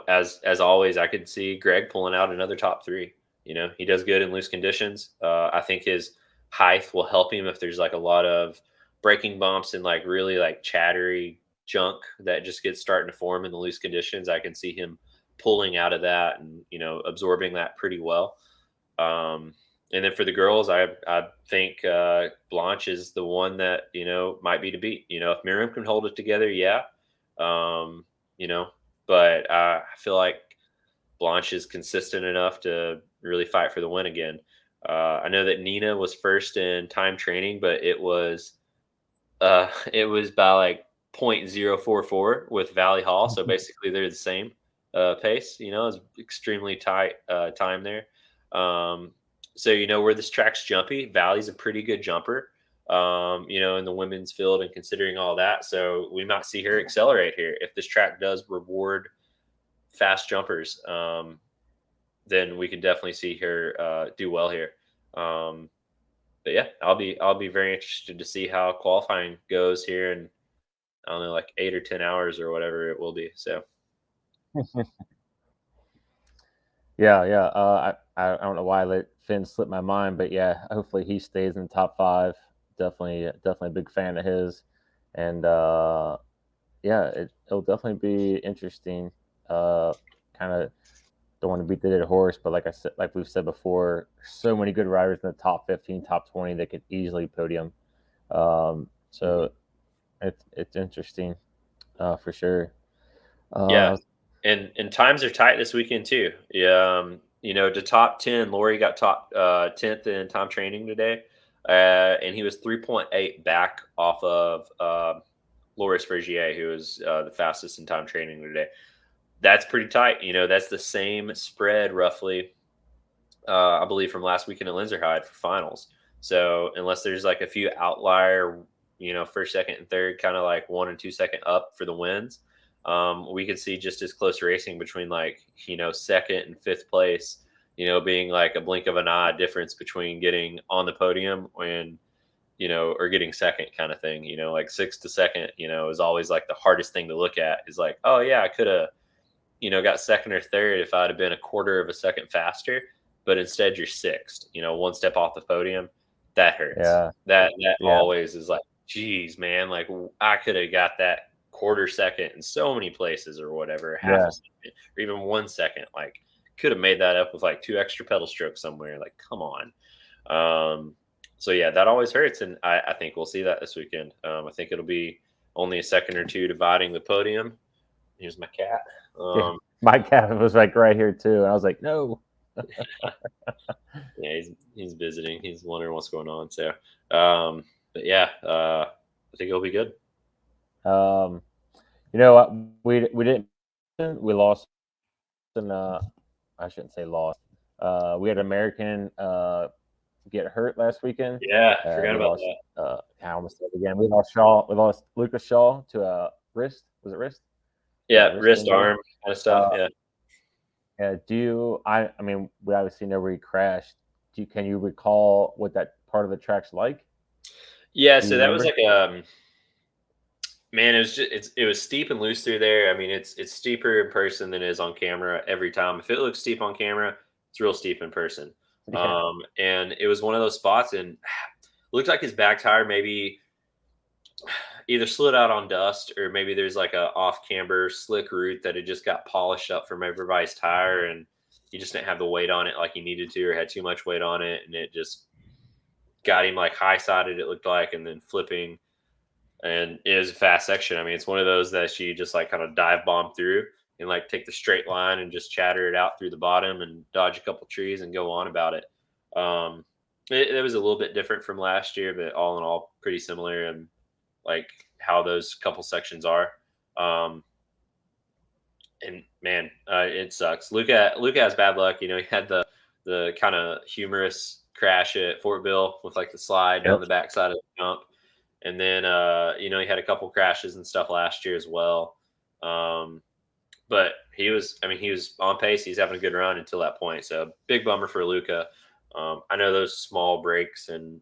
as always, I could see Greg pulling out another top three. He does good in loose conditions. I think his height will help him if there's like a lot of breaking bumps and like really like chattery junk that just gets starting to form in the loose conditions. I can see him pulling out of that and absorbing that pretty well. And then for the girls, I think Blanche is the one that might be to beat. If Miriam can hold it together, yeah. Um, you know, but I feel like Blanche is consistent enough to really fight for the win again. I know that Nina was first in time training, but it was by like 0.044 with Valley Hall, so basically they're the same pace. It's extremely tight time there. Um, so where this track's jumpy, Valley's a pretty good jumper. In the women's field, and considering all that, so we might see her accelerate here if this track does reward fast jumpers. Then we can definitely see her do well here. Um, but yeah, I'll be very interested to see how qualifying goes here in I don't know, like 8 or 10 hours or whatever it will be. So Yeah, yeah. I don't know why I let Finn slip my mind, but yeah, hopefully he stays in the top five. Definitely a big fan of his, and yeah, it'll definitely be interesting. Kind of don't want to beat the dead horse, but like I said, like we've said before, so many good riders in the top 15, top 20 that could easily podium. Mhm. So it's interesting for sure. Yeah, Uh, and times are tight this weekend too. Yeah, the top 10. Lori got top 10th in time training today, and he was 3.8 back off of Loris Vergier, who was the fastest in time training today. That's pretty tight. That's the same spread roughly, I believe, from last weekend at Lenzerheide for finals. So unless there's like a few outlier, first, second, and third, kind of like 1 and 2 second up for the wins, we could see just as close racing between like second and fifth place. Being like a blink of an eye difference between getting on the podium and or getting second kind of thing. Like sixth to second, is always like the hardest thing to look at. Is like, oh yeah, I could have got second or third if I'd have been a quarter of a second faster. But instead, you're sixth. One step off the podium. That hurts. yeah, That yeah, always is like, geez, man. Like I could have got that quarter second in so many places, or whatever, half yeah, a second, or even 1 second. Like could have made that up with like two extra pedal strokes somewhere. Like, come on. So yeah, that always hurts, and I think we'll see that this weekend. I think it'll be only a second or two dividing the podium. Here's my cat. yeah. My cat was like right here too, and I was like, no. Yeah, he's visiting. He's wondering what's going on. So, but yeah, I think it'll be good. Um, you know what? We didn't we lost in I shouldn't say lost. We had an American get hurt last weekend. Yeah, forgot We about lost. that. I almost said it again. We lost Shaw. We lost Lucas Shaw to a wrist. Was it wrist? Yeah, Yeah, wrist wrist, injury. arm, kind of stuff. Uh, Yeah, do you? I mean, we obviously know where he crashed. Can you recall what that part of the track's like? yeah. Do you So that was remember? like man. It was just it was steep and loose through there. I mean, it's steeper in person than it is on camera every time. If it looks steep on camera, it's real steep in person. Yeah. And it was one of those spots, and looked like his back tire maybe either slid out on dust, or maybe there's like a off camber slick root that had just got polished up from everybody's tire, and he just didn't have the weight on it like he needed to, or had too much weight on it, and it just got him like high sided, it looked like, and then flipping. And it was a fast section. I mean, it's one of those that you just like kind of dive bomb through and like take the straight line and just chatter it out through the bottom and dodge a couple trees and go on about it. It was a little bit different from last year, but all in all, pretty similar. And like how those couple sections are. Um, and man, it sucks. Luca has bad luck. He had the kind of humorous crash at Fort Bill with like the slide Yep. down the backside of the jump, and then he had a couple crashes and stuff last year as well. Um, but he was on pace. He's having a good run until that point. So big bummer for Luca. I know those small breaks and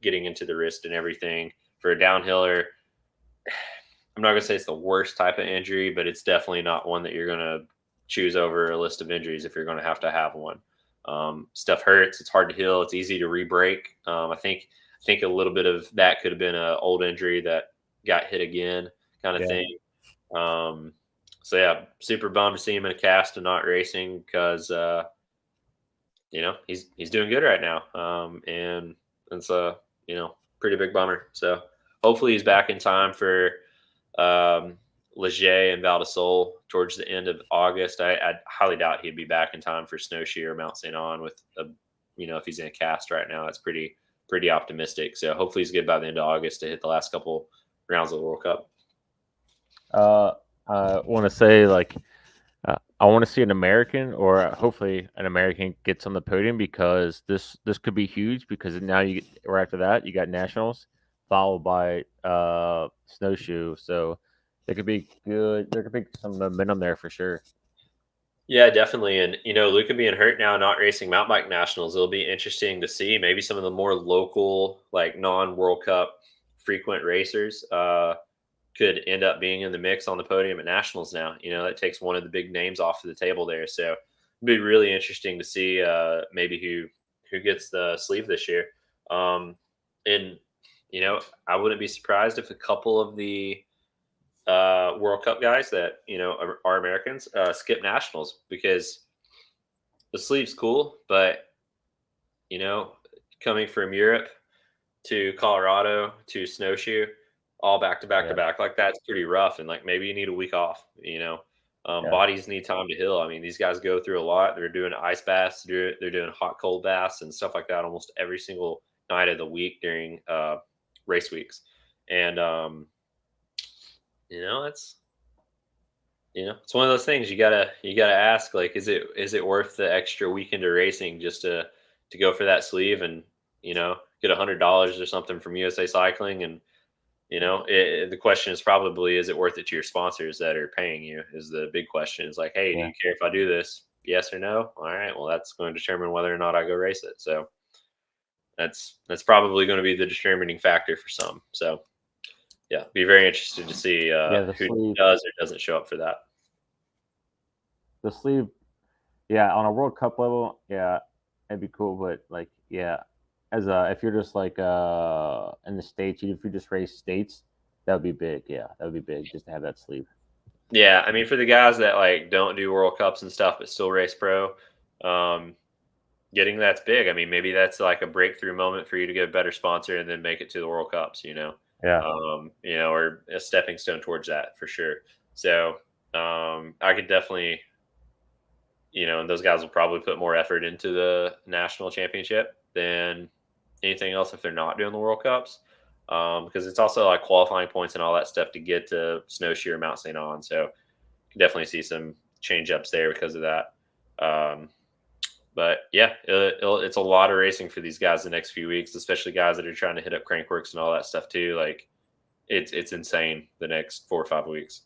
getting into the wrist and everything for a downhiller. I'm not gonna say it's the worst type of injury, but it's definitely not one that you're gonna choose over a list of injuries if you're gonna have one. Stuff hurts. It's hard to heal. It's easy to re-break. I think a little bit of that could have been an old injury that got hit again, kind of Yeah. thing. So yeah, super bummed to see him in a cast and not racing because he's doing good right now. And it's a pretty big bummer. So hopefully he's back in time for um, Leger and Val d'Isole towards the end of August. I highly doubt he'd be back in time for Snowshoe or Mount St. On with if he's in a cast right now. It's pretty optimistic. So hopefully he's good by the end of August to hit the last couple rounds of the World Cup. I want to say I want to see an American, or hopefully an American gets on the podium, because this could be huge, because now right after that you got nationals followed by snowshoe, so there could be good. There could be some momentum there for sure. Yeah, definitely. And Luca being hurt now, not racing mountain bike nationals, it'll be interesting to see maybe some of the more local, like non-World Cup frequent racers could end up being in the mix on the podium at nationals now. That takes one of the big names off of the table there. So it'd be really interesting to see maybe who gets the sleeve this year. And I wouldn't be surprised if a couple of the World Cup guys that are Americans skip nationals, because the sleeve's cool, but you know, coming from Europe to Colorado to snowshoe, all back to back to Yeah, back, like that's pretty rough. And like maybe you need a week off. yeah, Bodies need time to heal. I mean, these guys go through a lot. They're doing ice baths, they're doing hot cold baths and stuff like that almost every single night of the week during race weeks. And that's it's one of those things you gotta ask, like, is it worth the extra weekend of racing just to go for that sleeve and get $100 or something from USA Cycling? And the question is probably, is it worth it to your sponsors that are paying you? Is the big question. Is like, hey, do yeah, you care if I do this? Yes or no? All right, well, that's going to determine whether or not I go race it. So that's probably going to be the determining factor for some. So yeah, be very interested to see yeah. The who sleeve, does or doesn't show up for that. the sleeve. Yeah, on a World Cup level, yeah, it'd be cool. But like, yeah, as if you're just like in the states, if you just race states, that would be big. Yeah, that would be big just to have that sleeve. Yeah, I mean, for the guys that like don't do World Cups and stuff but still race pro, um, getting that's big. I mean, maybe that's like a breakthrough moment for you to get a better sponsor and then make it to the World Cups. Yeah, Or a stepping stone towards that for sure. So I could definitely, and those guys will probably put more effort into the national championship than anything else if they're not doing the World Cups. Because it's also like qualifying points and all that stuff to get to Snowshoe or Mount St. On. So can definitely see some change ups there because of that. Um, but yeah, it's a lot of racing for these guys the next few weeks, especially guys that are trying to hit up Crankworks and all that stuff too. Like it's insane the next 4 or 5 weeks.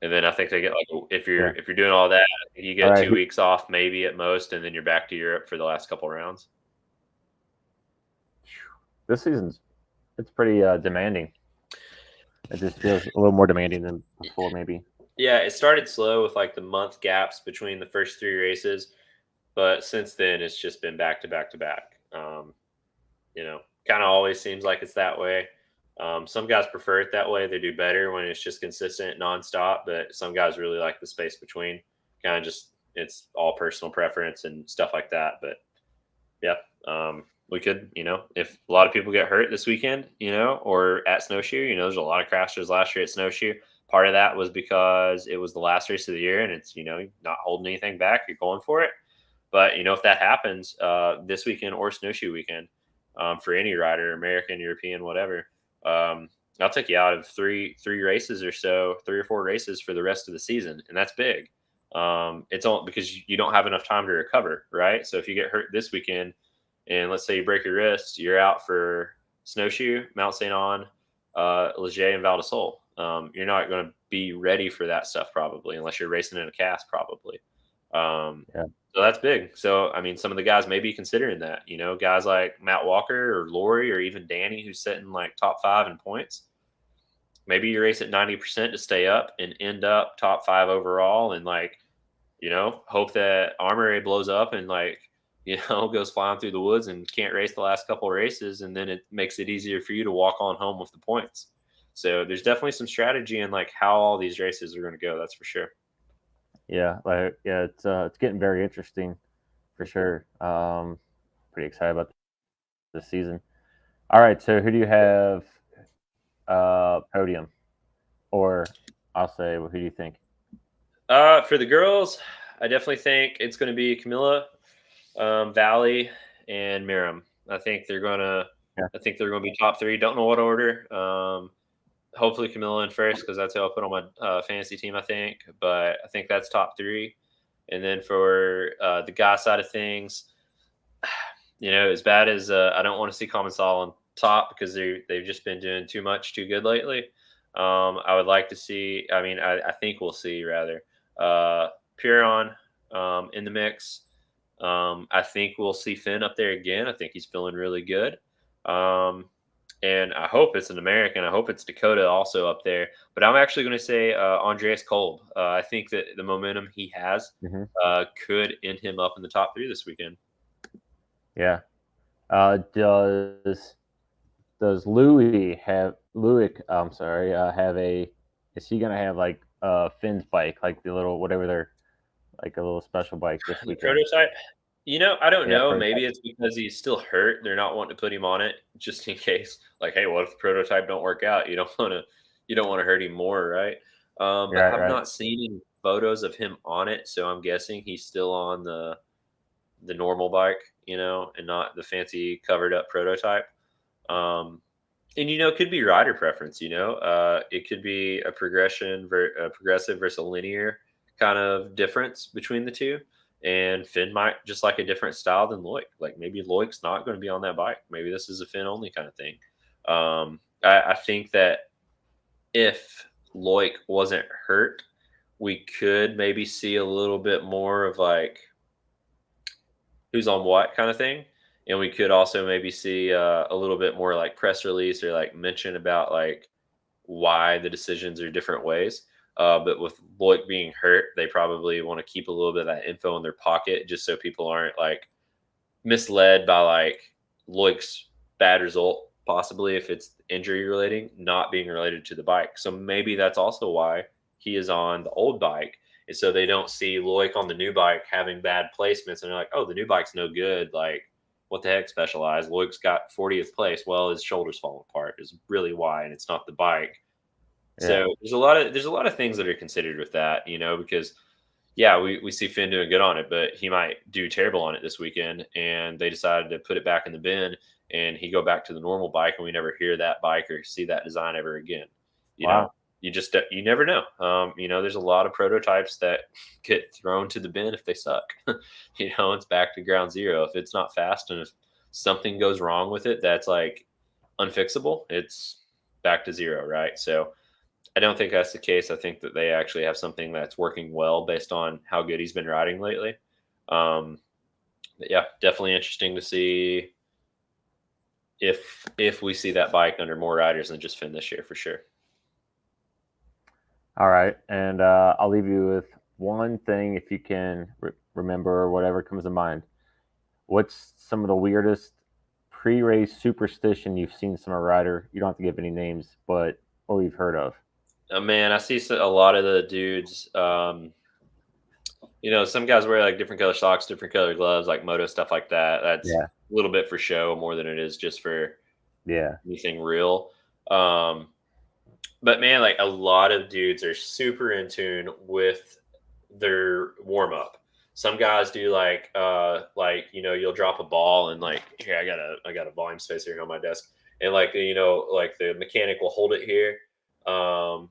And then I think they get like, if yeah. you're doing all that, you All get right. 2 weeks off maybe at most, and then you're back to Europe for the last couple rounds. This season's it's pretty demanding. It just feels a little more demanding than before, maybe. Yeah, it started slow with like the month gaps between the first three races, but since then it's just been back to back to back. Kind of always seems like it's that way. Some guys prefer it that way. They do better when it's just consistent, nonstop. But some guys really like the space between. Kind of just it's all personal preference and stuff like that. But yeah, we could, if a lot of people get hurt this weekend, or at Snowshoe, there's a lot of crashes last year at Snowshoe. Part of that was because it was the last race of the year, and it's not holding anything back. You're going for it. But if that happens this weekend or Snowshoe weekend, for any rider, American, European, whatever, I'll take you out of three races or so, 3 or 4 races for the rest of the season, and that's big. It's all because you don't have enough time to recover, right? So if you get hurt this weekend, and let's say you break your wrist, you're out for Snowshoe, Mount St. On, Leger, and Val di Sole. You're not going to be ready for that stuff probably, unless you're racing in a cast, probably. Um, Yeah, so that's big. So I mean, some of the guys may be considering that. Guys like Matt Walker or Lori or even Danny, who's sitting like top 5 in points. Maybe you race at 90% to stay up and end up top 5 overall, and like hope that Armory blows up and like goes flying through the woods and can't race the last couple of races, and then it makes it easier for you to walk on home with the points. So there's definitely some strategy in like how all these races are going to go. That's for sure. yeah, like yeah, it's getting very interesting for sure. Pretty excited about this season. All right, so who do you have podium, or I'll say, well, who do you think? For the girls, I definitely think it's going to be Camilla, Valley, and Miriam. I think they're gonna. Yeah, I think they're gonna be top 3. Don't know what order. Hopefully Camilla in first because that's who I'll put on my fantasy team. I think, but I think that's top 3. And then for the guy side of things, as bad as I don't want to see Common Sol on top because they've just been doing too much, too good lately. I would like to see. I mean, I think we'll see rather Puron in the mix. I think we'll see Finn up there again. I think he's feeling really good. And I hope it's an American. I hope it's Dakota also up there. But I'm actually going to say Andreas Kolb. I think that the momentum he has hmm could end him up in the top 3 this weekend. yeah. Does Louis? I'm sorry. Have a? Is he gonna have like Finn's bike, like the little whatever they're like a little special bike this The weekend? prototype? I don't Yeah, know. Maybe prototype. it's because he's still hurt. They're not wanting to put him on it just in case. Like, hey, what if the prototype don't work out? You don't want to hurt him more, right? But Right, I've right. not seen any photos of him on it, so I'm guessing he's still on the normal bike, and not the fancy covered up prototype. Um, and it could be rider preference. It could be a progressive versus a linear kind of difference between the two. And Finn might just like a different style than Loic. Like maybe Loic's not going to be on that bike. Maybe this is a Finn only kind of thing. I think that if Loic wasn't hurt, we could maybe see a little bit more of like who's on what kind of thing. And we could also maybe see a little bit more like press release or like mention about like why the decisions are different ways. But with Loic being hurt, they probably want to keep a little bit of that info in their pocket just so people aren't like misled by like Loic's bad result, possibly if it's injury relating, not being related to the bike. So maybe that's also why he is on the old bike. And so they don't see Loic on the new bike having bad placements and they're like, oh, the new bike's no good. Like, what the heck, specialized? Loic's got 40th place. Well, his shoulders fall apart is really why, and it's not the bike. Yeah. So there's a lot of things that are considered with that, because yeah, we see Finn doing good on it, but he might do terrible on it this weekend, and they decided to put it back in the bin, and he go back to the normal bike, and we never hear that bike or see that design ever again. You know, Wow. you never know. There's a lot of prototypes that get thrown to the bin if they suck. It's back to ground zero if it's not fast, and if something goes wrong with it that's like unfixable, it's back to zero, right? So I don't think that's the case. I think that they actually have something that's working well based on how good he's been riding lately. Um, but yeah, definitely interesting to see if we see that bike under more riders than just Finn this year for sure. All right, and I'll leave you with one thing if you can remember whatever comes to mind. What's some of the weirdest pre-race superstition you've seen from a rider? You don't have to give any names, but or you've heard of. Man, I see a lot of the dudes. Some guys wear like different color socks, different color gloves, like moto stuff like that. That's Yeah, a little bit for show more than it is just for yeah, anything real. Um, But man, like a lot of dudes are super in tune with their warm up. Some guys do you'll drop a ball and like here I got a volume spacer here on my desk and like the mechanic will hold it here, um,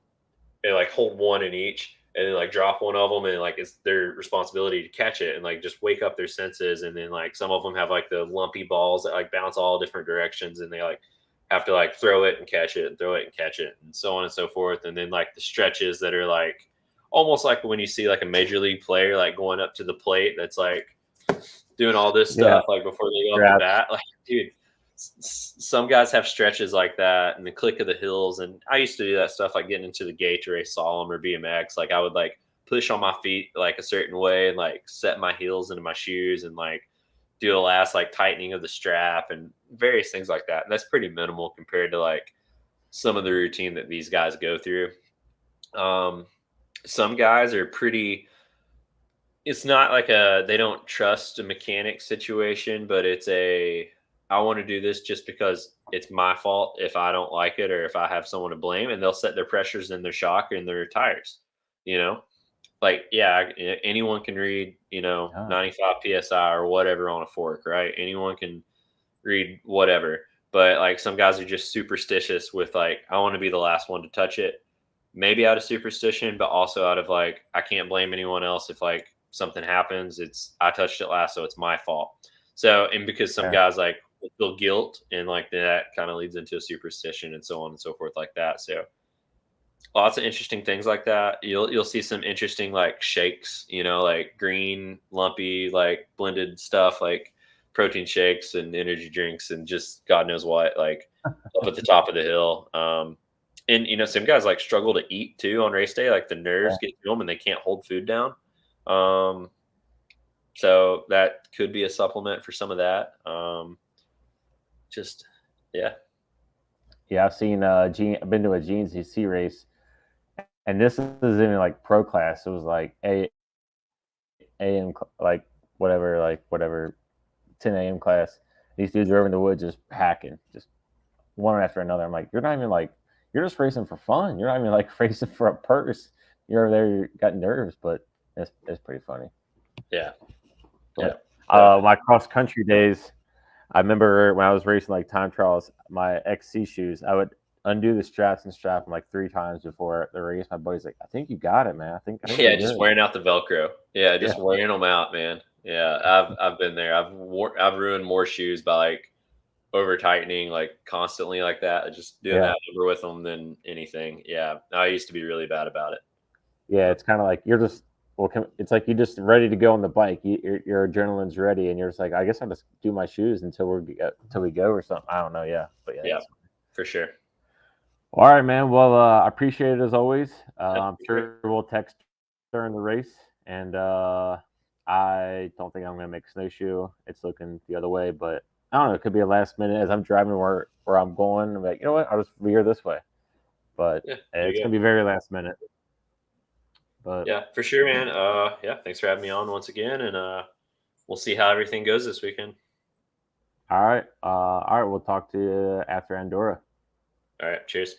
and like hold one in each and then like drop one of them and like it's their responsibility to catch it and like just wake up their senses and then like some of them have like the lumpy balls that like bounce all different directions and they like have to like throw it and catch it and throw it and catch it and so on and so forth and then like the stretches that are like almost like when you see like a major league player like going up to the plate that's like doing all this yeah. stuff like before they go up to Grabs. bat. Like, dude, some guys have stretches like that and the click of the hills. And I used to do that stuff like getting into the gate to race Solemn or BMX. Like I would like push on my feet like a certain way and like set my heels into my shoes and like do a last like tightening of the strap and various things like that. And that's pretty minimal compared to like some of the routine that these guys go through. Um, some guys are pretty it's not like they don't trust a mechanic situation, but it's a I want to do this just because it's my fault if I don't like it or if I have someone to blame, and they'll set their pressures in their shock and their tires. You know, like yeah, anyone can read 95 psi or whatever on a fork, right? Anyone can read whatever, but like some guys are just superstitious with like I want to be the last one to touch it, maybe out of superstition, but also out of like I can't blame anyone else if like something happens. It's I touched it last, so it's my fault. So and because some Yeah, guys like feel guilt and like that kind of leads into a superstition and so on and so forth like that. So lots of interesting things like that. You'll see some interesting like shakes, like green, lumpy, like blended stuff like protein shakes and energy drinks and just God knows what, like up at the top of the hill. And some guys like struggle to eat too on race day, like the yeah, nerves get to them and they can't hold food down. Um, so that could be a supplement for some of that. Just yeah. yeah. I've seen I've been to a GNCC race, and this is in like pro class. It was like a.m. Like whatever 10 a.m. class. These dudes are over in the woods just packing, just one after another. I'm like, you're not even like, you're just racing for fun. You're not even like racing for a purse. You're over there, you got nerves, but it's pretty funny. Yeah. Yeah. But Definitely. my cross country days, I remember when I was racing like time trials, my XC shoes, I would undo the straps and strap them like 3 times before the race. My buddy's like, I think you got it, man. I think Yeah, you're just good. wearing out the Velcro. Yeah, Yeah. just wearing them out, man. Yeah, I've been there. I've ruined more shoes by like over tightening like constantly like that. Just doing Yeah. that over with them than anything. Yeah, I used to be really bad about it. Yeah. It's kind of like you're just, well, it's like you're just ready to go on the bike. Your adrenaline's ready, and you're just like, I guess I'll just do my shoes until we go or something. I don't know. Yeah. But yeah, Yeah, it's for sure. all right, man. Well, I appreciate it as always. Yeah, I'm for sure. sure we'll text during the race, and I don't think I'm going to make snowshoe. It's looking the other way, but I don't know. It could be a last minute as I'm driving where I'm going. I'm like, you know what? I'll just veer this way, but Yeah, there it's you going go. to be very last minute. But Yeah, for sure, man. Yeah, thanks for having me on once again, and we'll see how everything goes this weekend. all right, We'll talk to you after Andorra. All right, cheers.